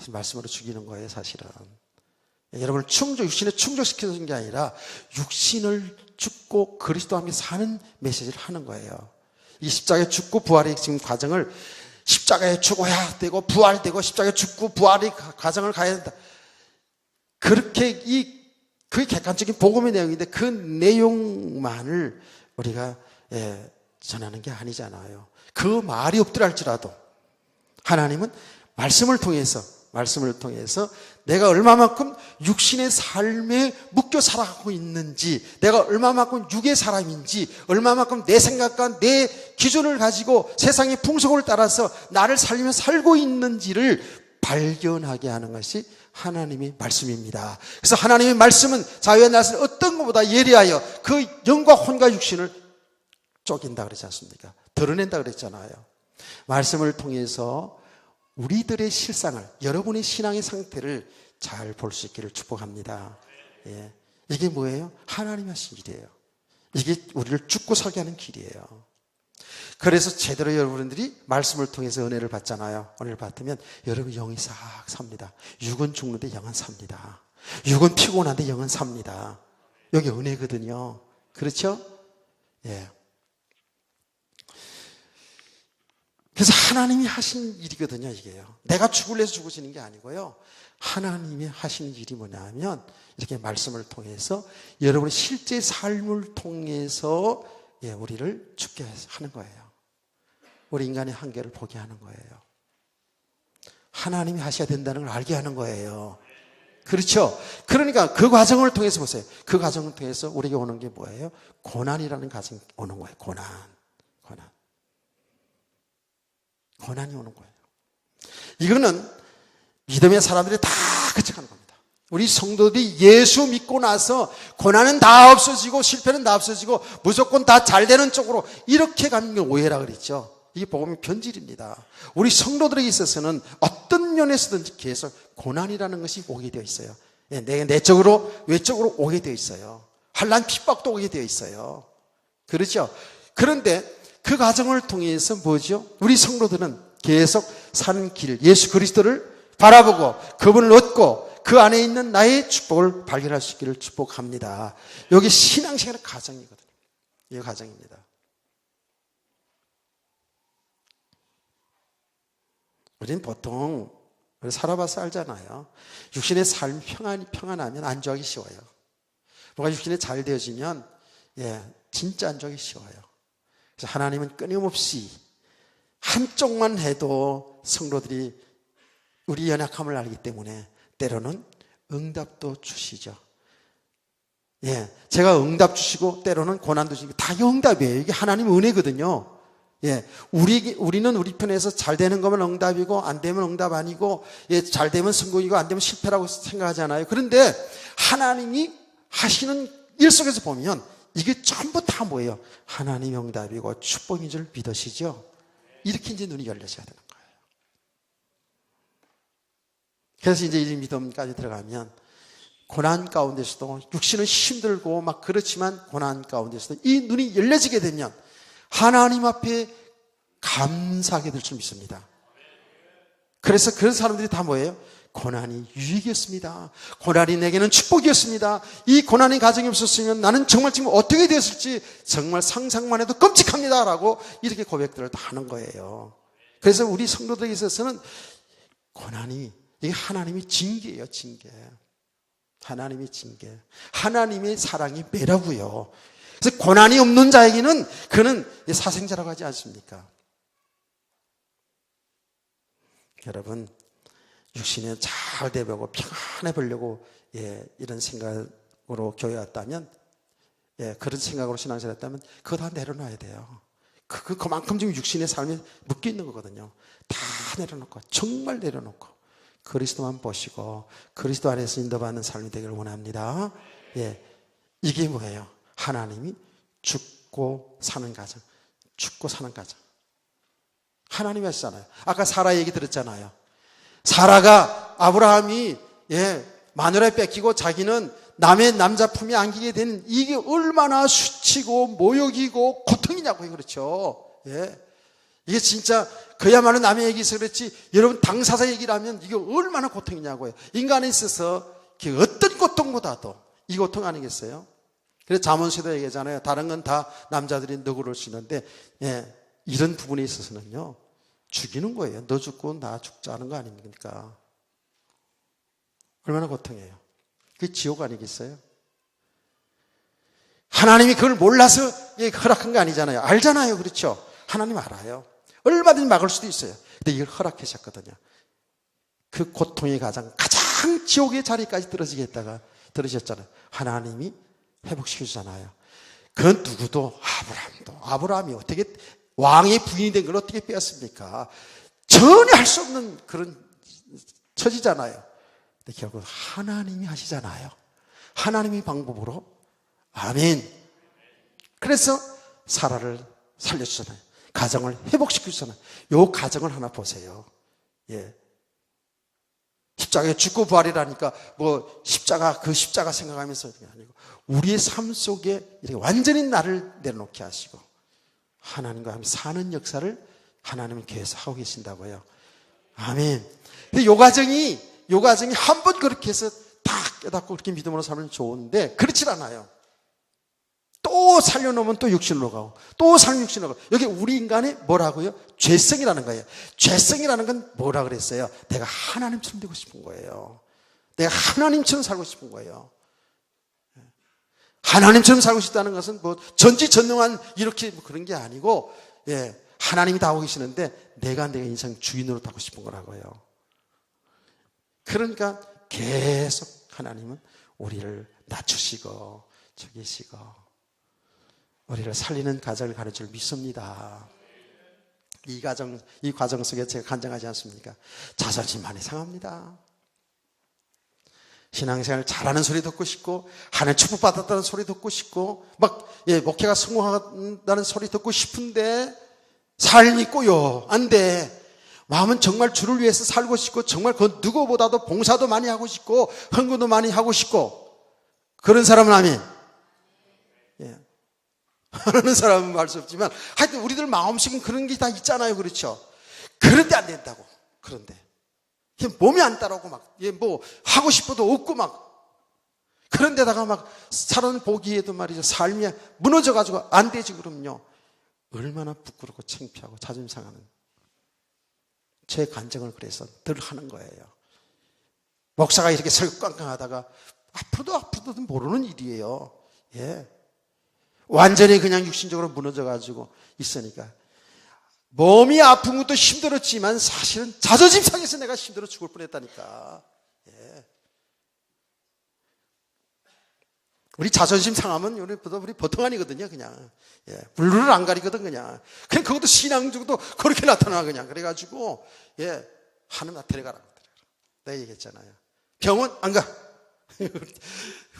말씀으로 죽이는 거예요, 사실은. 여러분을 육신에 충족시켜주는 게 아니라 육신을 죽고 그리스도와 함께 사는 메시지를 하는 거예요. 이 십자가에 죽고 부활의 지금 과정을, 십자가에 죽어야 되고 부활되고 십자가에 죽고 부활의 과정을 가야 된다. 그렇게 그게 객관적인 복음의 내용인데 그 내용만을 우리가 전하는 게 아니잖아요. 그 말이 없더라 할지라도 하나님은 말씀을 통해서 내가 얼마만큼 육신의 삶에 묶여 살아가고 있는지, 내가 얼마만큼 육의 사람인지, 얼마만큼 내 생각과 내 기준을 가지고 세상의 풍속을 따라서 나를 살리며 살고 있는지를 발견하게 하는 것이 하나님의 말씀입니다. 그래서 하나님의 말씀은 자유의 날은 어떤 것보다 예리하여 그 영과 혼과 육신을 쪼갠다 그러지 않습니까? 드러낸다 그랬잖아요. 말씀을 통해서 우리들의 실상을, 여러분의 신앙의 상태를 잘 볼 수 있기를 축복합니다. 예. 이게 뭐예요? 하나님이 하신 일이에요. 이게 우리를 죽고 살게 하는 길이에요. 그래서 제대로 여러분들이 말씀을 통해서 은혜를 받잖아요. 은혜를 받으면 여러분 영이 싹 삽니다. 육은 죽는데 영은 삽니다. 육은 피곤한데 영은 삽니다. 여기 은혜거든요. 그렇죠? 예. 그래서 하나님이 하신 일이거든요, 이게요. 내가 죽을래서 죽으시는 게 아니고요. 하나님이 하시는 일이 뭐냐면 이렇게 말씀을 통해서 여러분의 실제 삶을 통해서 우리를 죽게 하는 거예요. 우리 인간의 한계를 보게 하는 거예요. 하나님이 하셔야 된다는 걸 알게 하는 거예요. 그렇죠? 그러니까 그 과정을 통해서 보세요. 그 과정을 통해서 우리에게 오는 게 뭐예요? 고난이라는 과정이 오는 거예요. 고난이 오는 거예요. 이거는 믿음의 사람들이 다 그쳐가는 겁니다. 우리 성도들이 예수 믿고 나서 고난은 다 없어지고 실패는 다 없어지고 무조건 다 잘 되는 쪽으로 이렇게 가는 게 오해라 그랬죠. 이게 복음의 변질입니다. 우리 성도들에게 있어서는 어떤 면에서든지 계속 고난이라는 것이 오게 되어 있어요. 내적으로 외적으로 오게 되어 있어요. 환난 핍박도 오게 되어 있어요. 그렇죠? 그런데 그 과정을 통해서 뭐죠? 우리 성도들은 계속 사는 길, 예수 그리스도를 바라보고 그분을 얻고 그 안에 있는 나의 축복을 발견할 수 있기를 축복합니다. 여기 신앙생활의 과정이거든요. 이 과정입니다. 우리는 보통 살아봐서 알잖아요. 육신의 삶이 평안하면 안주하기 쉬워요. 뭔가 육신이 잘 되어지면 진짜 안주하기 쉬워요. 그래서 하나님은 끊임없이 한쪽만 해도 성도들이 우리 연약함을 알기 때문에 때로는 응답도 주시죠. 제가 응답 주시고 때로는 고난도 주시고 다 응답이에요. 이게 하나님의 은혜거든요. 우리는 우리 편에서 잘 되는 거면 응답이고 안 되면 응답 아니고 잘 되면 성공이고 안 되면 실패라고 생각하잖아요. 그런데 하나님이 하시는 일 속에서 보면 이게 전부 다 뭐예요? 하나님의 응답이고 축복인 줄 믿으시죠? 이렇게 이제 눈이 열려져야 되는 거예요. 그래서 이제 이 믿음까지 들어가면 고난 가운데서도 육신은 힘들고 막 그렇지만 고난 가운데서도 이 눈이 열려지게 되면 하나님 앞에 감사하게 될 줄 믿습니다. 그래서 그런 사람들이 다 뭐예요? 고난이 유익이었습니다. 고난이 내게는 축복이었습니다. 이 고난의 과정이 없었으면 나는 정말 지금 어떻게 됐을지 정말 상상만 해도 끔찍합니다. 라고 이렇게 고백들을 다 하는 거예요. 그래서 우리 성도들에게 있어서는 고난이 이게 하나님의 징계예요. 징계. 하나님의 징계. 하나님의 사랑이 매라고요. 그래서 고난이 없는 자에게는 그는 사생자라고 하지 않습니까? 여러분 육신에 잘 되보고 평안해 보려고 이런 생각으로 교회 왔다면 그런 생각으로 신앙생활 했다면 그거 다 내려놔야 돼요. 그만큼 지금 육신의 삶에 묶여 있는 거거든요. 다 내려놓고 정말 내려놓고 그리스도만 보시고 그리스도 안에서 인도받는 삶이 되기를 원합니다. 이게 뭐예요? 하나님이 죽고 사는 과정. 죽고 사는 과정. 하나님이 하시잖아요. 아까 사라 얘기 들었잖아요. 사라가 아브라함이 마누라 뺏기고 자기는 남의 남자 품에 안기게 된 이게 얼마나 수치고 모욕이고 고통이냐고요. 그렇죠? 이게 진짜 그야말로 남의 얘기에서 그렇지 여러분 당사자 얘기를 하면 이게 얼마나 고통이냐고요. 인간에 있어서 어떤 고통보다도 이 고통 아니겠어요? 그래서 잠언서도 얘기하잖아요. 다른 건 다 남자들이 너그러울 수 있는데 이런 부분에 있어서는요. 죽이는 거예요. 너 죽고 나 죽자는 거 아닙니까? 얼마나 고통이에요. 그게 지옥 아니겠어요? 하나님이 그걸 몰라서 허락한 거 아니잖아요. 알잖아요. 그렇죠? 하나님 알아요. 얼마든지 막을 수도 있어요. 근데 이걸 허락하셨거든요. 그 고통의 가장 지옥의 자리까지 떨어지겠다가 들으셨잖아요. 하나님이 회복시켜주잖아요. 그건 누구도 아브라함이 어떻게 왕의 부인이 된 걸 어떻게 빼앗습니까? 전혀 할 수 없는 그런 처지잖아요. 근데 결국 하나님이 하시잖아요. 하나님의 방법으로. 아멘. 그래서 사라를 살려주잖아요. 가정을 회복시켜주잖아요. 요 가정을 하나 보세요. 예. 십자가에 죽고 부활이라니까 뭐 십자가 그 십자가 생각하면서 아니고 우리의 삶 속에 이렇게 완전히 나를 내려놓게 하시고 하나님과 함께 사는 역사를 하나님은 계속 하고 계신다고요. 아멘. 근데 요 과정이 한 번 그렇게 해서 다 깨닫고 그렇게 믿음으로 살면 좋은데 그렇지 않아요. 또 살려놓으면 또 육신으로 가고 또 살면 육신으로 가고. 여기 우리 인간의 뭐라고요? 죄성이라는 거예요. 죄성이라는 건 뭐라 그랬어요? 내가 하나님처럼 되고 싶은 거예요. 내가 하나님처럼 살고 싶은 거예요. 하나님처럼 살고 싶다는 것은 뭐 전지전능한 이렇게 뭐 그런 게 아니고, 예, 하나님이 다 하고 계시는데 내가 내 인생 주인으로 하고 싶은 거라고요. 그러니까 계속 하나님은 우리를 낮추시고 죽이시고 우리를 살리는 가정을 가르쳐 줄 믿습니다. 이 과정 속에 제가 간증하지 않습니까? 자존심 많이 상합니다. 신앙생활 잘하는 소리 듣고 싶고 하나님 축복받았다는 소리 듣고 싶고 막 목회가 성공한다는 소리 듣고 싶은데 삶이 꼬여 안 돼. 마음은 정말 주를 위해서 살고 싶고 정말 그 누구보다도 봉사도 많이 하고 싶고 헌금도 많이 하고 싶고 그런 사람은 아멘. 예. 하는 사람은 말 수 없지만 하여튼 우리들 마음속엔 그런 게 다 있잖아요. 그렇죠? 그런데 안 된다고. 그런데 몸이 안 따라오고 막 뭐 하고 싶어도 없고 막 그런데다가 막 사람 보기에도 말이죠. 삶이 무너져가지고 안 되지 그럼요. 얼마나 부끄럽고 창피하고 자존심 상하는 제 간증을 그래서 늘 하는 거예요. 목사가 이렇게 설깡깡하다가 앞으로도 모르는 일이에요. 예. 완전히 그냥 육신적으로 무너져가지고 있으니까 몸이 아픈 것도 힘들었지만 사실은 자존심 상해서 내가 힘들어 죽을 뻔했다니까. 예. 우리 자존심 상하면 우리 보통 아니거든요. 그냥 예. 물을 안 가리거든 그냥 그것도 신앙적으로 그렇게 나타나 그냥 그래가지고 예 하나님 나 데려가라. 내가 얘기했잖아요. 병원 안 가.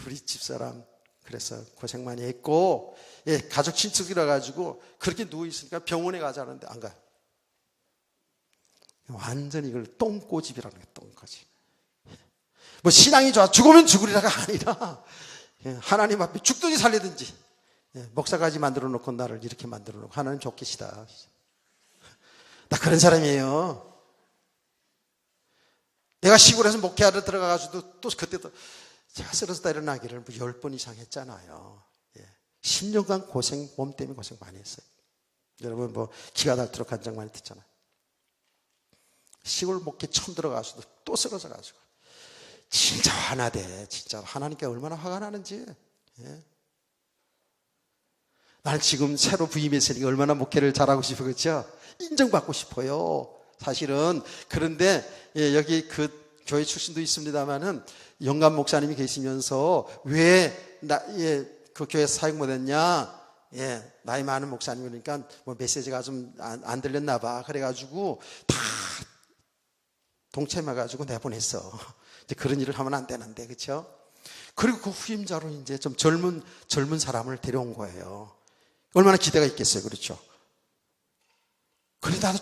우리 집사람 그래서 고생 많이 했고, 예, 가족 친척이라 가지고 그렇게 누워 있으니까 병원에 가자는데 안 가. 완전히 이걸 똥꼬집이라는 게 똥꼬집. 뭐 신앙이 좋아 죽으면 죽으리라가 아니라 예, 하나님 앞에 죽든지 살리든지 예, 목사까지 만들어 놓고 나를 이렇게 만들어 놓고 하나님 좋겠시다. 나 그런 사람이에요. 내가 시골에서 목회하러 들어가가지고 또 그때도 제가 쓰러졌다 일어나기를 뭐 10번 이상 했잖아요. 예. 10년간 몸 때문에 고생 많이 했어요. 여러분 뭐 기가 닳도록 간증 많이 듣잖아요. 시골 목회 처음 들어가서도 또 쓰러져가지고 진짜 화나대. 진짜 하나님께 얼마나 화가 나는지. 예. 난 지금 새로 부임했으니까 얼마나 목회를 잘하고 싶어 그렇죠? 인정받고 싶어요. 사실은 그런데 예, 여기 그 교회 출신도 있습니다만은 영감 목사님이 계시면서 왜 그 교회 사역 못했냐? 예, 나이 많은 목사님이니까 뭐 메시지가 좀 안 들렸나 봐. 그래가지고 다 동참해가지고 내보냈어. 이제 그런 일을 하면 안 되는데, 그렇죠? 그리고 그 후임자로 이제 좀 젊은 사람을 데려온 거예요. 얼마나 기대가 있겠어요, 그렇죠? 그래 나도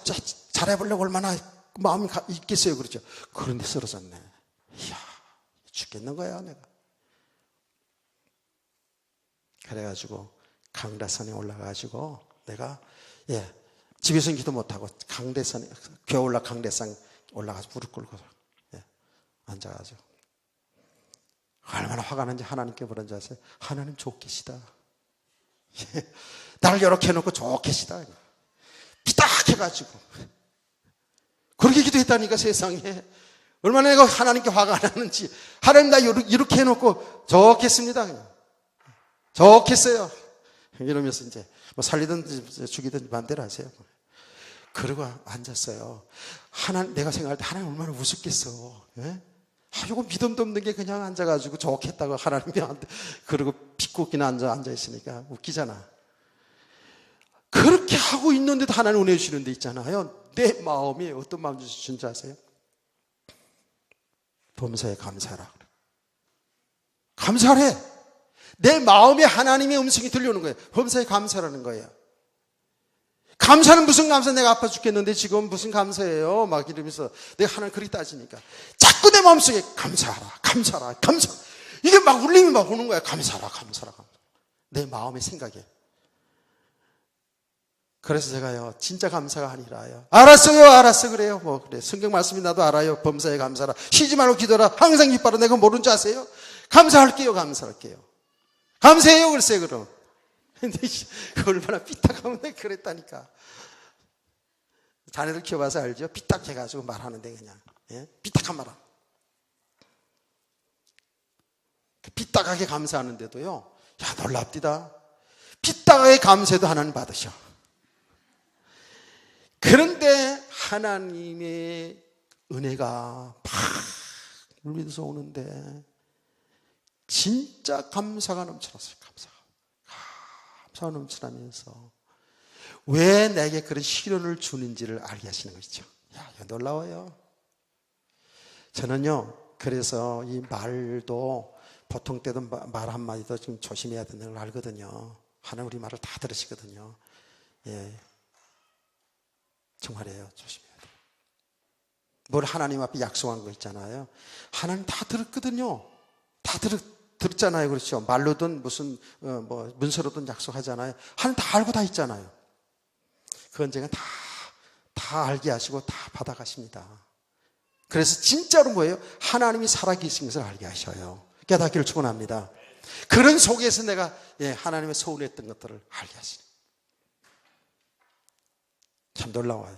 잘해보려고 얼마나 마음이 있겠어요, 그렇죠? 그런데 쓰러졌네. 이야, 죽겠는 거야, 내가. 그래가지고 강다산에 올라가가지고 내가 집에서는 기도 못하고 강대산에 겨울날 강대산 올라가서 무릎 꿇고 앉아가지고 얼마나 화가 나는지 하나님께 물은 줄 아세요? 하나님 좋겠시다. 나를 이렇게 해놓고 좋겠시다. 피딱해가지고 그렇게 기도했다니까 세상에. 얼마나 내가 하나님께 화가 나는지. 하나님 나 이렇게 해놓고 좋겠습니다. 좋겠어요. 이러면서 이제 뭐 살리든지 죽이든지 마음대로 하세요. 그러고 앉았어요. 내가 생각할 때 하나님 얼마나 우습겠어. 예? 이거 믿음도 없는 게 그냥 앉아가지고 좋겠다고 하나님한테 그러고 비꼬기나 앉아 있으니까 웃기잖아. 그렇게 하고 있는데도 하나님 은혜 주시는 데 있잖아요. 내 마음이 어떤 마음 주신 줄 아세요? 범사에 감사하라. 감사해. 내 마음에 하나님의 음성이 들려오는 거예요. 범사에 감사라는 거예요. 감사는 무슨 감사? 내가 아파 죽겠는데 지금 무슨 감사예요? 막 이러면서 내가 하나님 그렇게 따지니까 자꾸 내 마음속에 감사하라, 감사하라, 감사. 이게 막 울림이 막 오는 거야. 감사하라, 감사하라, 감사. 내 마음의 생각에. 그래서 제가요, 진짜 감사가 아니라요. 알았어요, 알았어, 그래요. 뭐, 그래. 성경 말씀이 나도 알아요. 범사에 감사라. 쉬지 말고 기도하라. 항상 기뻐라. 내가 모르는 줄 아세요? 감사할게요, 감사할게요. 감사해요, 글쎄, 그럼. 근데 얼마나 삐딱하면 내가 그랬다니까. 자네들 키워봐서 알죠? 삐딱해가지고 말하는데 그냥. 예? 삐딱한 말함. 삐딱하게 감사하는데도요, 야, 놀랍디다. 삐딱하게 감사해도 하나님 받으셔. 그런데 하나님의 은혜가 막 물밀어서 오는데 진짜 감사가 넘쳐났어요. 감사가 넘쳐나면서 왜 내게 그런 시련을 주는지를 알게 하시는 것이죠. 야, 이거 놀라워요. 저는요, 그래서 이 말도 보통 때도 말 한마디도 좀 조심해야 되는 걸 알거든요. 하나님 우리 말을 다 들으시거든요. 예. 정말이에요. 조심해야 돼요. 뭘 하나님 앞에 약속한 거 있잖아요. 하나님 다 들었거든요. 다 들었잖아요. 그렇죠. 말로든 무슨 뭐 문서로든 약속하잖아요. 하나님 다 알고 다 있잖아요. 그 언젠가 다 알게 하시고 다 받아가십니다. 그래서 진짜로 뭐예요? 하나님이 살아계신 것을 알게 하셔요. 깨닫기를 축원합니다. 그런 속에서 내가 하나님의 서운했던 것들을 알게 하시는. 참 놀라워요.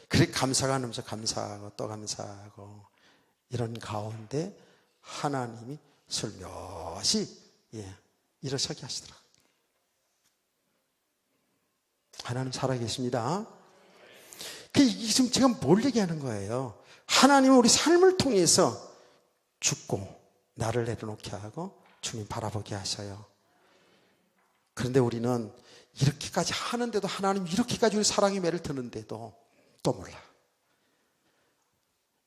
그렇게 감사가 넘쳐 감사하고 또 감사하고 이런 가운데 하나님이 슬며시 일어서게 하시더라고요. 하나님 살아계십니다. 지금 제가 뭘 얘기하는 거예요? 하나님은 우리 삶을 통해서 죽고 나를 내려놓게 하고 주님 바라보게 하셔요. 그런데 우리는 이렇게까지 하는데도 하나님 이렇게까지 우리 사랑의 매를 드는데도 또 몰라.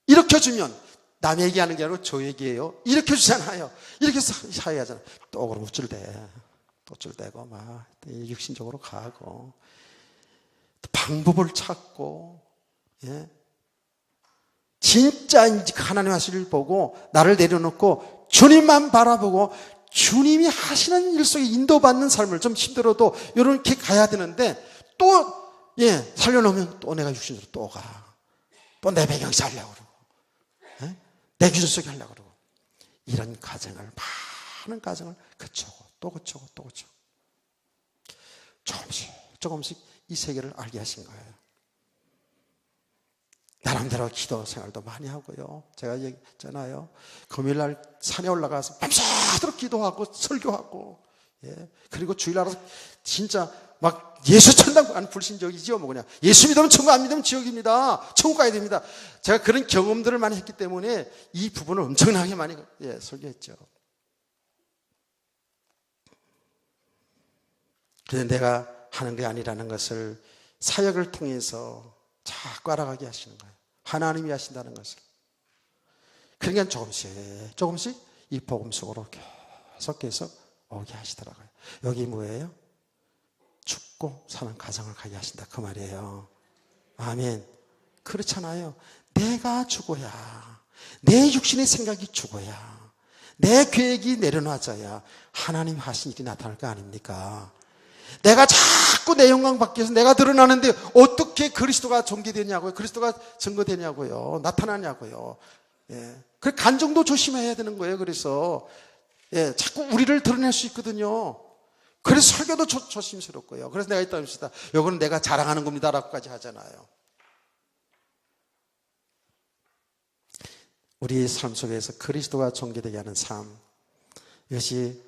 이렇게 주면 남에게 하는 게 아니고 저에게 해요. 이렇게 주잖아요. 이렇게 사회하잖아요. 또 그럼 우쭐대. 또 우쭐대고 막 육신적으로 가고 또 방법을 찾고 진짜 하나님 하실 일 보고 나를 내려놓고 주님만 바라보고 주님이 하시는 일 속에 인도받는 삶을 좀 힘들어도 이렇게 가야 되는데 또 살려놓으면 또 내가 육신으로 또 가. 또 내 배경에서 하려고 그러고 내 기준 속에 하려고 그러고 이런 과정을 많은 과정을 거치고 또 거치고 또 거치고 조금씩 이 세계를 알게 하신 거예요. 나름대로 기도 생활도 많이 하고요. 제가 얘기했잖아요. 금요일날 산에 올라가서 밤새도록 기도하고 설교하고 그리고 주일날 진짜 막 예수 천당 안 불신적이죠. 뭐 그냥 예수 믿으면 천국 안 믿으면 지옥입니다. 천국 가야 됩니다. 제가 그런 경험들을 많이 했기 때문에 이 부분을 엄청나게 많이 설교했죠. 그런데 내가 하는 게 아니라는 것을 사역을 통해서 자꾸 알아가게 하시는 거예요. 하나님이 하신다는 것을. 그러니까 조금씩 이 복음 속으로 계속해서 오게 하시더라고요. 여기 뭐예요? 죽고 사는 가정을 가게 하신다 그 말이에요. 아멘. 그렇잖아요. 내가 죽어야, 내 육신의 생각이 죽어야, 내 계획이 내려놔져야 하나님 하신 일이 나타날 거 아닙니까? 내가 자꾸 내 영광 받기 위해서 내가 드러나는데 어떻게 그리스도가 전개되냐고요? 그리스도가 증거되냐고요? 나타나냐고요? 그 간정도 조심해야 되는 거예요. 그래서 자꾸 우리를 드러낼 수 있거든요. 그래서 설교도 조심스럽고요. 그래서 내가 있다 합시다. 이거는 내가 자랑하는 겁니다라고까지 하잖아요. 우리 삶 속에서 그리스도가 전개되게 하는 삶, 이것이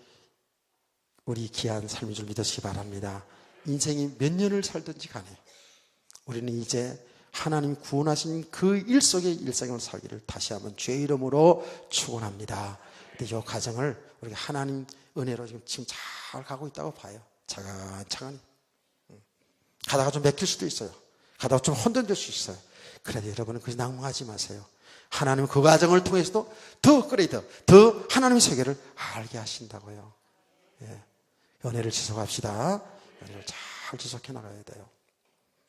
우리 귀한 삶인 줄 믿으시기 바랍니다. 인생이 몇 년을 살든지 간에 우리는 이제 하나님 구원하신 그 일 속의 일생을 살기를 다시 한번 주의 이름으로 축원합니다. 근데 이 과정을 우리가 하나님 은혜로 지금 잘 가고 있다고 봐요. 차근차근히. 가다가 좀 맥힐 수도 있어요. 가다가 좀 혼돈될 수 있어요. 그래도 여러분은 그저 낭망하지 마세요. 하나님은 그 과정을 통해서도 더 하나님의 세계를 알게 하신다고요. 은혜를 지속합시다. 은혜를 잘 지속해 나가야 돼요.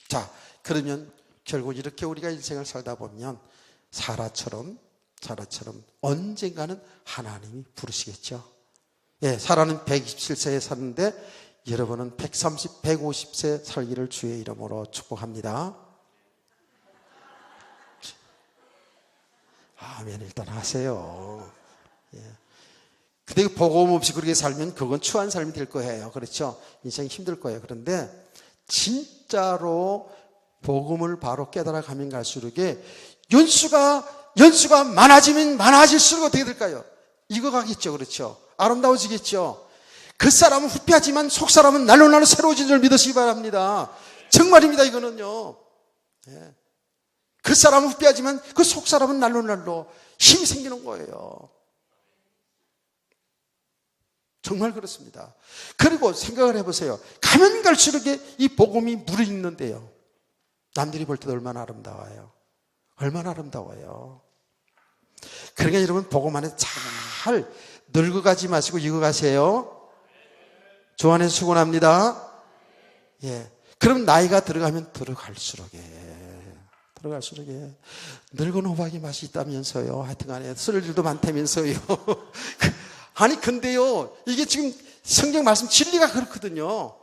자, 그러면 결국 이렇게 우리가 인생을 살다 보면 사라처럼 언젠가는 하나님이 부르시겠죠. 예, 사라는 127세에 샀는데 여러분은 130, 150세 살기를 주의 이름으로 축복합니다. 아멘 일단 하세요. 예. 근데 복음 없이 그렇게 살면 그건 추한 삶이 될 거예요. 그렇죠? 인생이 힘들 거예요. 그런데 진짜로 복음을 바로 깨달아 가면 갈수록 연수가 많아지면 많아질수록 어떻게 될까요? 익어가겠죠. 그렇죠? 아름다워지겠죠. 그 사람은 후패하지만 속 사람은 날로 새로워진 줄 믿으시기 바랍니다. 정말입니다. 이거는요. 예. 그 사람은 후패하지만 그 속 사람은 날로 힘이 생기는 거예요. 정말 그렇습니다. 그리고 생각을 해보세요. 가면 갈수록 이 복음이 무르익는데요. 남들이 볼 때도 얼마나 아름다워요. 얼마나 아름다워요. 그러니까 여러분 복음 안에 잘 늙어가지 마시고 익어가세요. 주 안에서 수고합니다. 예. 그럼 나이가 들어가면 들어갈수록 늙은 호박이 맛이 있다면서요. 하여튼간에 쓸 일도 많다면서요. 아니 근데요, 이게 지금 성경 말씀 진리가 그렇거든요.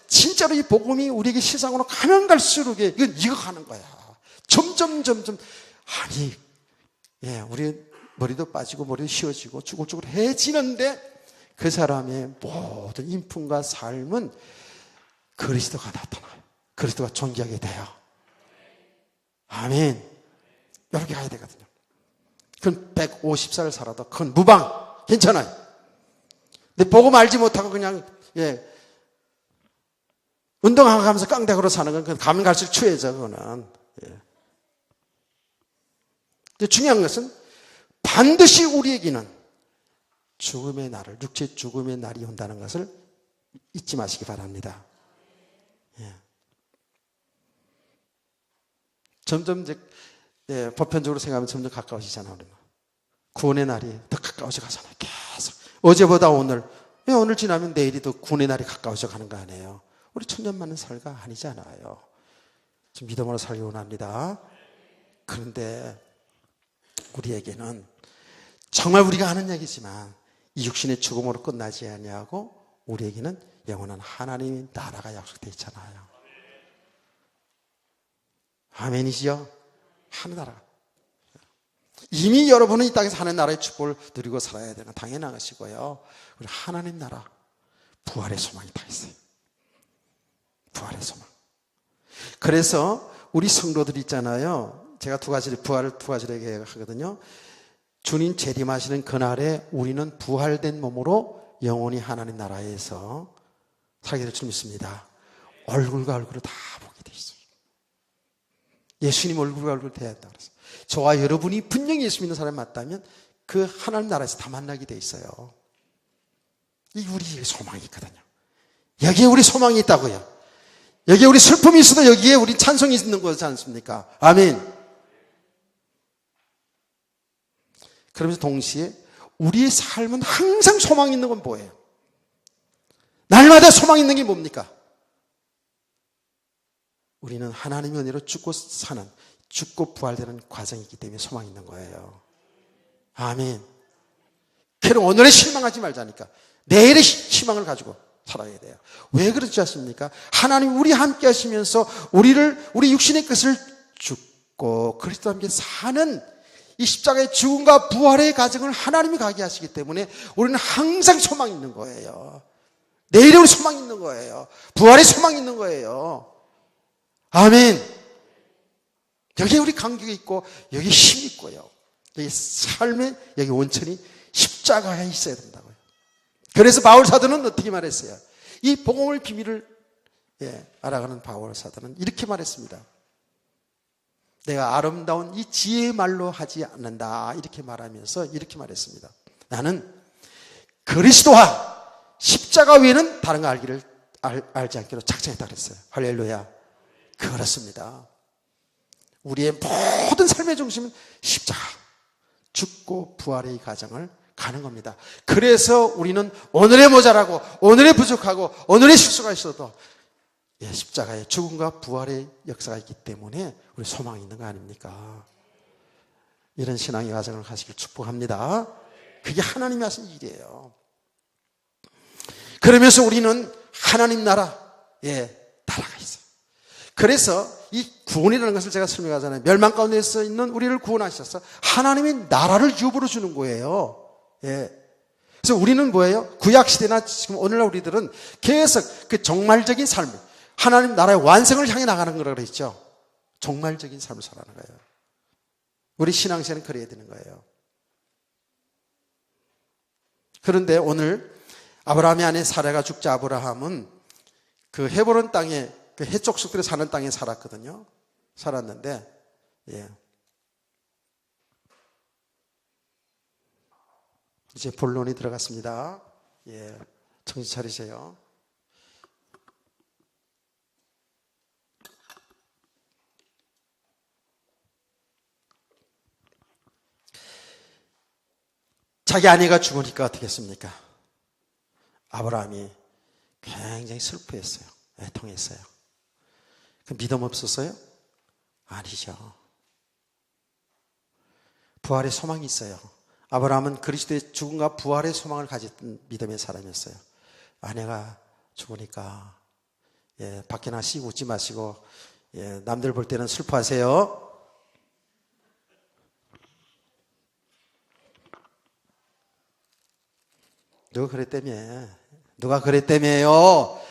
진짜로 이 복음이 우리에게 세상으로 가면 갈수록 이건 익어가는 거야. 점점 아니, 예, 우리 머리도 빠지고 머리도 휘어지고 쭈글쭈글해지는데 그 사람의 모든 인품과 삶은 그리스도가 나타나요. 그리스도가 존귀하게 돼요. 아멘. 이렇게 가야 되거든요. 그건 150살 살아도 그건 무방. 괜찮아요. 근데 복음 알지 못하고 그냥, 예, 운동하고 가면서 깡대고로 사는 건 그건 가면 갈수록 추해져, 그거는. 예. 근데 중요한 것은 반드시 우리에게는 죽음의 날을, 육체 죽음의 날이 온다는 것을 잊지 마시기 바랍니다. 예. 점점 이제, 예, 보편적으로 생각하면 점점 가까워지잖아, 우리는. 구원의 날이 더 가까워져 가잖아요. 계속. 어제보다 오늘, 예, 오늘 지나면 내일이 더 구원의 날이 가까워져 가는 거 아니에요. 우리 천년만년 살가 아니잖아요. 좀 믿음으로 살기 원합니다. 그런데 우리에게는 정말 우리가 아는 얘기지만 이 육신의 죽음으로 끝나지 아니하고 우리에게는 영원한 하나님의 나라가 약속되어 있잖아요. 아멘이시죠? 하늘나라. 이미 여러분은 이 땅에서 하나님 나라의 축복을 누리고 살아야 되는 건 당연한 것이고요. 우리 하나님 나라 부활의 소망이 다 있어요. 부활의 소망. 그래서 우리 성도들 있잖아요. 제가 부활을 두 가지로 얘기하거든요. 주님 재림하시는 그날에 우리는 부활된 몸으로 영원히 하나님 나라에서 살게 될 줄 믿습니다. 얼굴과 얼굴을 다 보게 돼 있어요. 예수님 얼굴과 얼굴 대해야 한다고 그랬어요. 저와 여러분이 분명히 예수 믿는 사람이 맞다면 그 하나님 나라에서 다 만나게 돼 있어요. 이게 우리의 소망이 있거든요. 여기에 우리 소망이 있다고요. 여기에 우리 슬픔이 있어도 여기에 우리 찬송이 있는 거지 않습니까? 아멘. 그러면서 동시에 우리의 삶은 항상 소망이 있는 건 뭐예요? 날마다 소망이 있는 게 뭡니까? 우리는 하나님의 은혜로 죽고 부활되는 과정이 있기 때문에 소망이 있는 거예요. 아멘. 그럼 오늘에 실망하지 말자니까. 내일의 희망을 가지고 살아야 돼요. 왜 그렇지 않습니까? 하나님 우리 함께 하시면서 우리 육신의 것을 죽고 그리스도와 함께 사는 이 십자가의 죽음과 부활의 과정을 하나님이 가게 하시기 때문에 우리는 항상 소망이 있는 거예요. 내일에 우리 소망이 있는 거예요. 부활의 소망이 있는 거예요. 아멘. 여기에 우리 간격이 있고 여기 힘이 있고요. 여기 삶의 여기 원천이 십자가에 있어야 된다고요. 그래서 바울 사도는 어떻게 말했어요? 이 복음의 비밀을 알아가는 바울 사도는 이렇게 말했습니다. 내가 아름다운 이 지혜의 말로 하지 않는다. 이렇게 말하면서 이렇게 말했습니다. 나는 그리스도와 십자가 외에는 다른 거 알지 않기로 작정했다 그랬어요. 할렐루야. 그렇습니다. 우리의 모든 삶의 중심은 십자가, 죽고 부활의 과정을 가는 겁니다. 그래서 우리는 오늘의 모자라고, 오늘의 부족하고, 오늘의 실수가 있어도 십자가의 죽음과 부활의 역사가 있기 때문에 우리 소망이 있는 거 아닙니까? 이런 신앙의 과정을 가시길 축복합니다. 그게 하나님이 하신 일이에요. 그러면서 우리는 하나님 나라에 나라가 있어요. 그래서 이 구원이라는 것을 제가 설명하잖아요. 멸망 가운데서 있는 우리를 구원하셔서 하나님의 나라를 유업으로 주는 거예요. 그래서 우리는 뭐예요? 구약시대나 지금 오늘날 우리들은 계속 그 종말적인 삶, 하나님 나라의 완성을 향해 나가는 거라고 그랬죠. 종말적인 삶을 살아가는 거예요. 우리 신앙생활은 그래야 되는 거예요. 그런데 오늘 아브라함의 아내 사라가 죽자 아브라함은 그 헤브론 땅에 그 해족속들이 사는 땅에 살았거든요. 살았는데 이제 본론이 들어갔습니다. 정신 차리세요. 자기 아내가 죽으니까 어떻게 했습니까? 아브라함이 굉장히 슬퍼했어요. 애통했어요. 그 믿음 없었어요? 아니죠. 부활의 소망이 있어요. 아브라함은 그리스도의 죽음과 부활의 소망을 가졌던 믿음의 사람이었어요. 아내가 죽으니까 밖에 나시고 웃지 마시고 남들 볼 때는 슬퍼하세요. 누가 그랬다며요.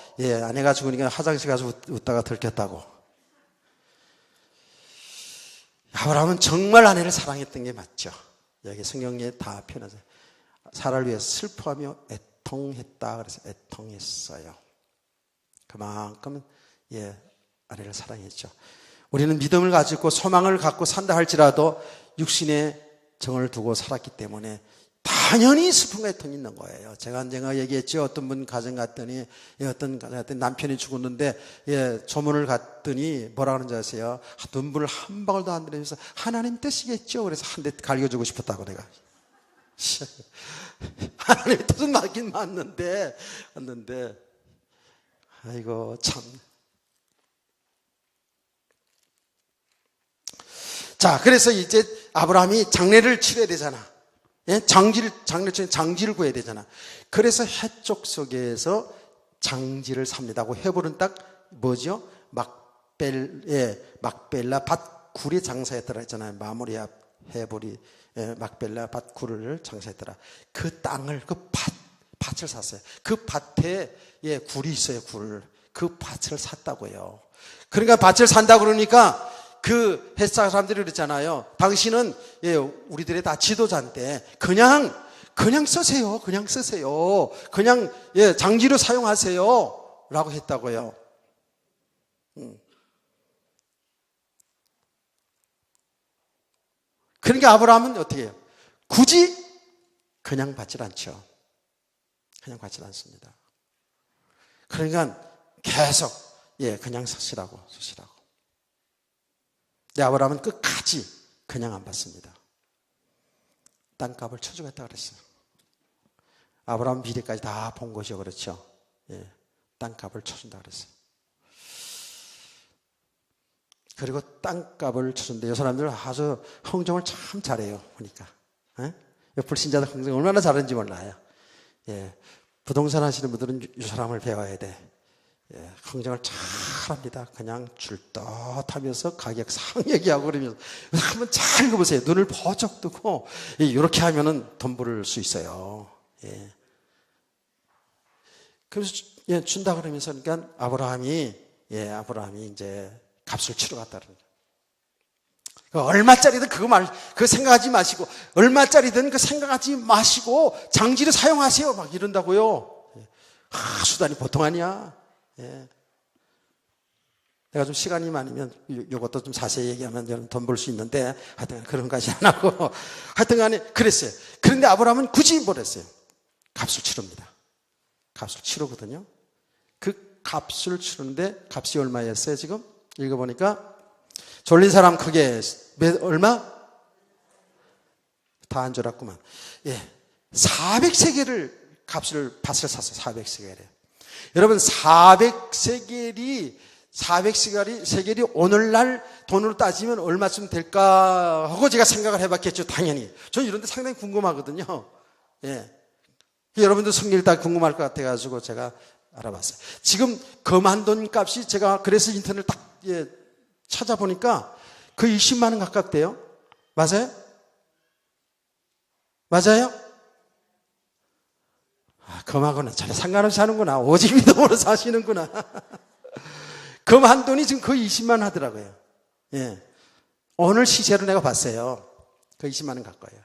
아내가 죽으니까 화장실 가서 웃다가 들켰다고. 아브라함은 정말 아내를 사랑했던 게 맞죠. 여기 성경에 다 표현하죠. 사라를 위해 슬퍼하며 애통했다. 그래서 애통했어요. 그만큼 아내를 사랑했죠. 우리는 믿음을 가지고 소망을 갖고 산다 할지라도 육신의 정을 두고 살았기 때문에 당연히 슬픔과 애통이 있는 거예요. 제가 얘기했죠. 어떤 분 가정 갔더니 어떤 가정 갔더니 남편이 죽었는데 조문을 갔더니 뭐라 그러는지 아세요? 눈물을 한 방울도 안 흘리면서 하나님 뜻이겠죠. 그래서 한 대 갈겨주고 싶었다고 내가. 하나님의 뜻은 맞긴 맞는데 아이고 참. 자, 그래서 이제 아브라함이 장례를 치러야 되잖아. 장지를 구해야 되잖아. 그래서 해쪽 속에서 장지를 삽니다. 헤브론 딱 뭐죠? 막벨라 밭굴이 장사했더라 했잖아요. 마무리야 헤브리 막벨라 밭굴을 장사했더라. 그 땅을 밭을 샀어요. 그 밭에 굴이 있어요. 그 밭을 샀다고요. 그러니까 밭을 산다 그러니까 그 햇사 사람들이 그랬잖아요. 당신은 우리들의 다 지도자인데 그냥 쓰세요. 그냥 장지로 사용하세요. 라고 했다고요. 그러니까 아브라함은 어떻게 해요? 굳이 그냥 받질 않죠. 그냥 받질 않습니다. 그러니까 계속 그냥 쓰시라고. 아브라함은 끝까지 그냥 안 받습니다. 땅값을 쳐주겠다 그랬어요. 아브라함 미래까지 다 본 것이요. 그렇죠. 땅값을 쳐준다 그랬어요. 그리고 땅값을 쳐준대. 이 사람들 아주 흥정을 참 잘해요. 보니까. 불신자들 흥정 얼마나 잘하는지 몰라요. 부동산 하시는 분들은 이 사람을 배워야 돼. 흥정을 잘합니다. 그냥 줄떡하면서 가격 상 얘기하고 그러면서 한번 잘 읽어보세요. 눈을 버쩍 뜨고 이렇게 하면은 돈 벌 수 있어요. 그래서 준다 그러면서 그러니까 아브라함이 이제 값을 치러 갔다 그러는 거예요. 얼마짜리든 그거 생각하지 마시고 얼마짜리든 그 생각하지 마시고 장지를 사용하세요. 막 이런다고요. 수단이 보통 아니야. 내가 좀 시간이 많으면 이것도 좀 자세히 얘기하면 저는 돈 벌 수 있는데 하여튼 그런 것까지 안 하고 하여튼 간에 그랬어요. 그런데 아브라함은 굳이 뭐랬어요? 값을 치릅니다. 값을 치르거든요. 그 값을 치르는데 값이 얼마였어요 지금? 읽어보니까 졸린 사람 크게 얼마? 다 안 졸았구만. 400세겔을 밭을 샀어요. 400세겔에. 여러분 400세겔이 오늘날 돈으로 따지면 얼마쯤 될까 하고 제가 생각을 해봤겠죠. 당연히. 저는 이런 데 상당히 궁금하거든요. 예. 여러분들 성경 다 궁금할 것 같아가지고 제가 알아봤어요. 지금 금 한 돈 값이 제가 그래서 인터넷 딱 찾아보니까 거의 20만 원 가깝대요. 맞아요? 맞아요? 금하고는 전혀 상관없이 하는구나. 오직 믿음으로 사시는구나. 금 한 돈이 지금 거의 20만 원 하더라고요. 예. 오늘 시세로 내가 봤어요. 거의 20만 원 가까워요.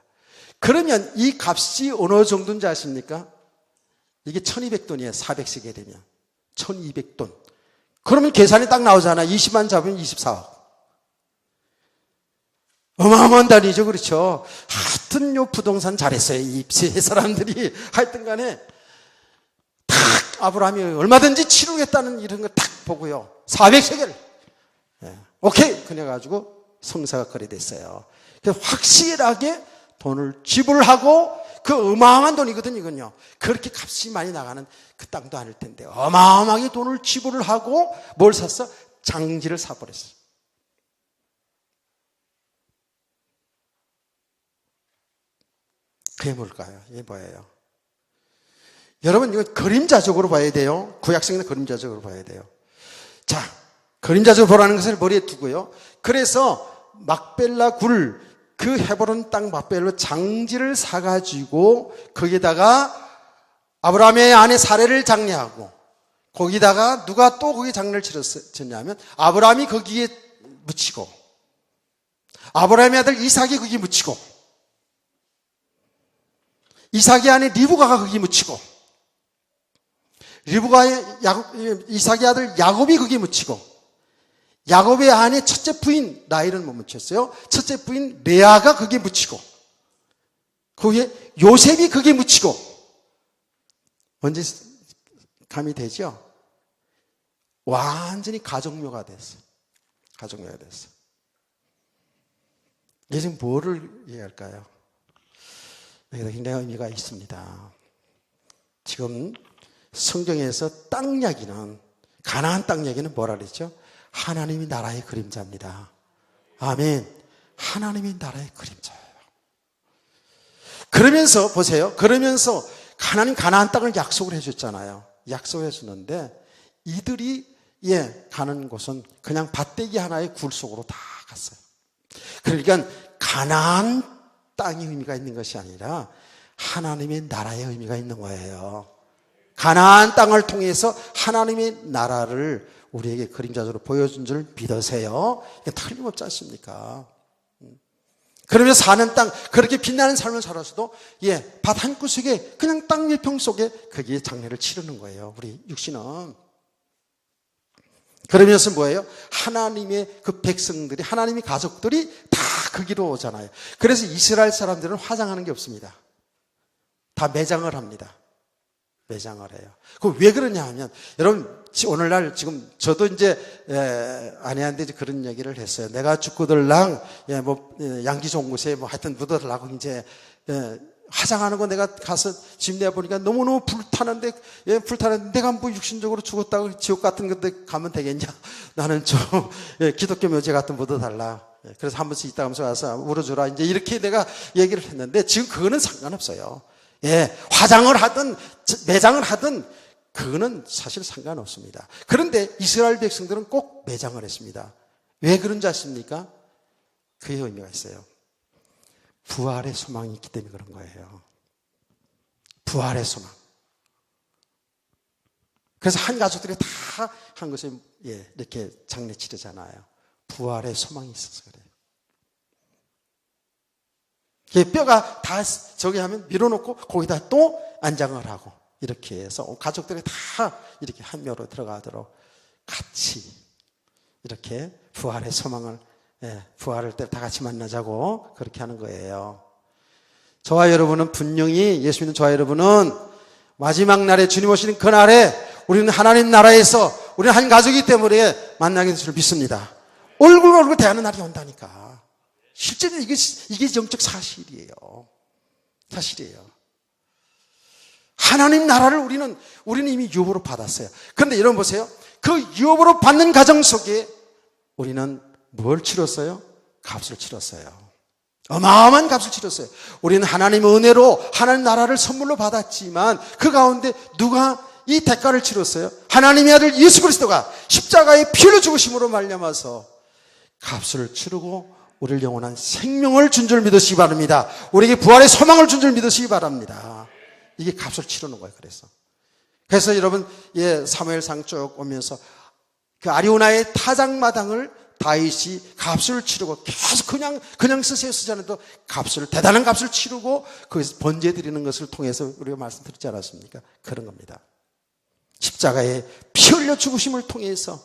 그러면 이 값이 어느 정도인지 아십니까? 이게 1200돈이에요. 400세겔이면. 1200돈. 그러면 계산이 딱 나오잖아. 20만 잡으면 24억. 어마어마한 단위죠. 그렇죠? 하여튼 요 부동산 잘했어요. 이 사람들이. 하여튼 간에 탁 아브라함이 얼마든지 치르겠다는 이런 거 딱 보고요. 400세겔. 예. 오케이. 그래가지고 성사가 거래됐어요. 그래서 확실하게 돈을 지불하고 그 어마어마한 돈이거든요. 이건요. 그렇게 값이 많이 나가는 그 땅도 아닐 텐데 어마어마하게 돈을 지불을 하고 뭘 샀어? 장지를 사버렸어요. 그게 뭘까요? 이게 뭐예요? 여러분 이거 그림자적으로 봐야 돼요. 구약성경은 그림자적으로 봐야 돼요. 자, 그림자적으로 보라는 것을 머리에 두고요. 그래서 막벨라 굴 그 헤브론 땅 막벨로 장지를 사가지고 거기다가 아브라함의 아내 사레를 장례하고 거기다가 누가 또 거기 장례를 치렀냐면 아브라함이 거기에 묻히고 아브라함의 아들 이삭이 거기에 묻히고 이삭의 아내 리브가가 거기에 묻히고 이삭의 아들 야곱이 거기에 묻히고 야곱의 아내 첫째 부인 라헬은 못 묻혔어요. 첫째 부인 레아가 거기에 묻히고 거기에 요셉이 거기에 묻히고 언제 감이 되죠? 완전히 가족묘가 됐어. 가족묘가 됐어. 이게 지금 뭐를 이해할까요? 여기서 굉장히 의미가 있습니다. 지금 성경에서 땅 이야기는 가나안 땅 이야기는 뭐라 그랬죠? 하나님이 나라의 그림자입니다. 아멘. 하나님이 나라의 그림자예요. 그러면서 보세요. 그러면서 하나님 가나안 땅을 약속을 해줬잖아요. 약속을 해줬는데 이들이 가는 곳은 그냥 밭대기 하나의 굴 속으로 다 갔어요. 그러니까 가나안 땅의 의미가 있는 것이 아니라 하나님의 나라의 의미가 있는 거예요. 가나안 땅을 통해서 하나님의 나라를 우리에게 그림자적으로 보여준 줄 믿으세요. 이게 틀림없지 않습니까? 그러면서 사는 땅, 그렇게 빛나는 삶을 살아서도 밭 한 구석에 그냥 땅 밀평 속에 거기에 장례를 치르는 거예요. 우리 육신은. 그러면서 뭐예요? 하나님의 그 백성들이, 하나님의 가족들이 다 거기로 오잖아요. 그래서 이스라엘 사람들은 화장하는 게 없습니다. 다 매장을 합니다. 매장을 해요. 그 왜 그러냐 하면, 여러분, 오늘날 지금 저도 이제 아내한테 그런 얘기를 했어요. 내가 죽고들랑 양기 좋은 곳에 하여튼 묻어달라고 이제 화장하는 거 내가 가서 집 내보니까 너무너무 불타는데 내가 뭐 육신적으로 죽었다고 지옥 같은 데 가면 되겠냐? 나는 좀 기독교 묘지 같은 묻어달라. 그래서 한 번씩 이따 가면서 와서 물어주라. 이제 이렇게 내가 얘기를 했는데 지금 그거는 상관없어요. 화장을 하든 매장을 하든 그거는 사실 상관없습니다. 그런데 이스라엘 백성들은 꼭 매장을 했습니다. 왜 그런지 아십니까? 그의 의미가 있어요. 부활의 소망이 있기 때문에 그런 거예요. 부활의 소망. 그래서 한 가족들이 다 한 곳에 이렇게 장례 치르잖아요. 부활의 소망이 있어서 그래요. 뼈가 다 저기 하면 밀어놓고 거기다 또 안장을 하고 이렇게 해서 가족들이 다 이렇게 한 묘로 들어가도록 같이 이렇게 부활의 소망을 부활할 때 다 같이 만나자고 그렇게 하는 거예요. 저와 여러분은 분명히 예수 믿는 저와 여러분은 마지막 날에 주님 오시는 그날에 우리는 하나님 나라에서 우리는 한 가족이기 때문에 만나게 될 줄 믿습니다. 얼굴 대하는 날이 온다니까. 실제로 이게 영적 사실이에요. 사실이에요. 하나님 나라를 우리는 이미 유업으로 받았어요. 그런데 여러분 보세요. 그 유업으로 받는 과정 속에 우리는 뭘 치렀어요? 값을 치렀어요. 어마어마한 값을 치렀어요. 우리는 하나님의 은혜로 하나님 나라를 선물로 받았지만 그 가운데 누가 이 대가를 치렀어요? 하나님의 아들 예수 그리스도가 십자가에 피를 죽으심으로 말미암아서 값을 치르고 우리를 영원한 생명을 준 줄 믿으시기 바랍니다. 우리에게 부활의 소망을 준 줄 믿으시기 바랍니다. 이게 값을 치르는 거예요. 그래서 여러분 사무엘상 쭉 오면서 그 아리우나의 타작마당을 다윗이 값을 치르고 계속 그냥 쓰세요 쓰지 않아도 대단한 값을 치르고 거기서 번제 드리는 것을 통해서 우리가 말씀드리지 않았습니까? 그런 겁니다. 십자가에 피 흘려 죽으심을 통해서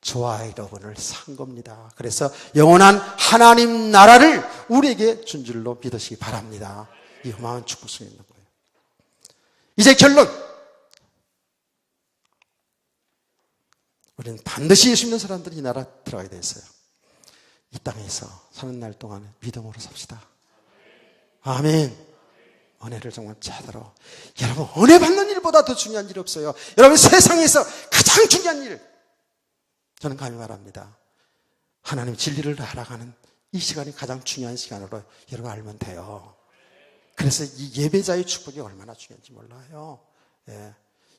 저와 여러분을 산 겁니다. 그래서 영원한 하나님 나라를 우리에게 준 줄로 믿으시기 바랍니다. 이 어마어마한 축복성이 있는 거예요. 이제 결론. 우리는 반드시 예수 믿는 사람들이 이 나라 들어가야 됐어요. 이 땅에서 사는 날 동안에 믿음으로 삽시다. 아멘. 은혜를 정말 제대로. 여러분, 은혜 받는 일보다 더 중요한 일이 없어요. 여러분, 세상에서 가장 중요한 일. 저는 감히 말합니다. 하나님 진리를 알아가는 이 시간이 가장 중요한 시간으로 여러분 알면 돼요. 그래서 이 예배자의 축복이 얼마나 중요한지 몰라요. 예.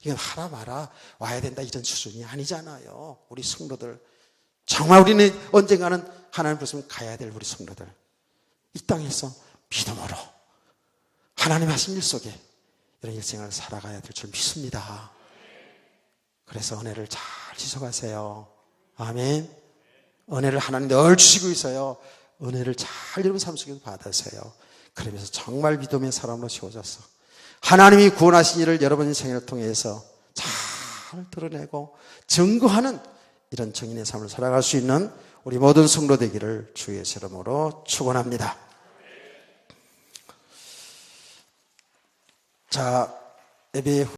이건 하라 마라 와야 된다 이런 수준이 아니잖아요. 우리 성도들 정말 우리는 언젠가는 하나님 부르시면 가야 될 우리 성도들 이 땅에서 믿음으로 하나님 하신 일 속에 이런 일생을 살아가야 될 줄 믿습니다. 그래서 은혜를 잘 지속하세요. 아멘. 은혜를 하나님 늘 주시고 있어요. 은혜를 잘 여러분 삶 속에서 받으세요. 그러면서 정말 믿음의 사람으로 세워져서 하나님이 구원하신 일을 여러분 인생을 통해서 잘 드러내고 증거하는 이런 정인의 삶을 살아갈 수 있는 우리 모든 성도 되기를 주의 이름으로 축원합니다. 자, 예배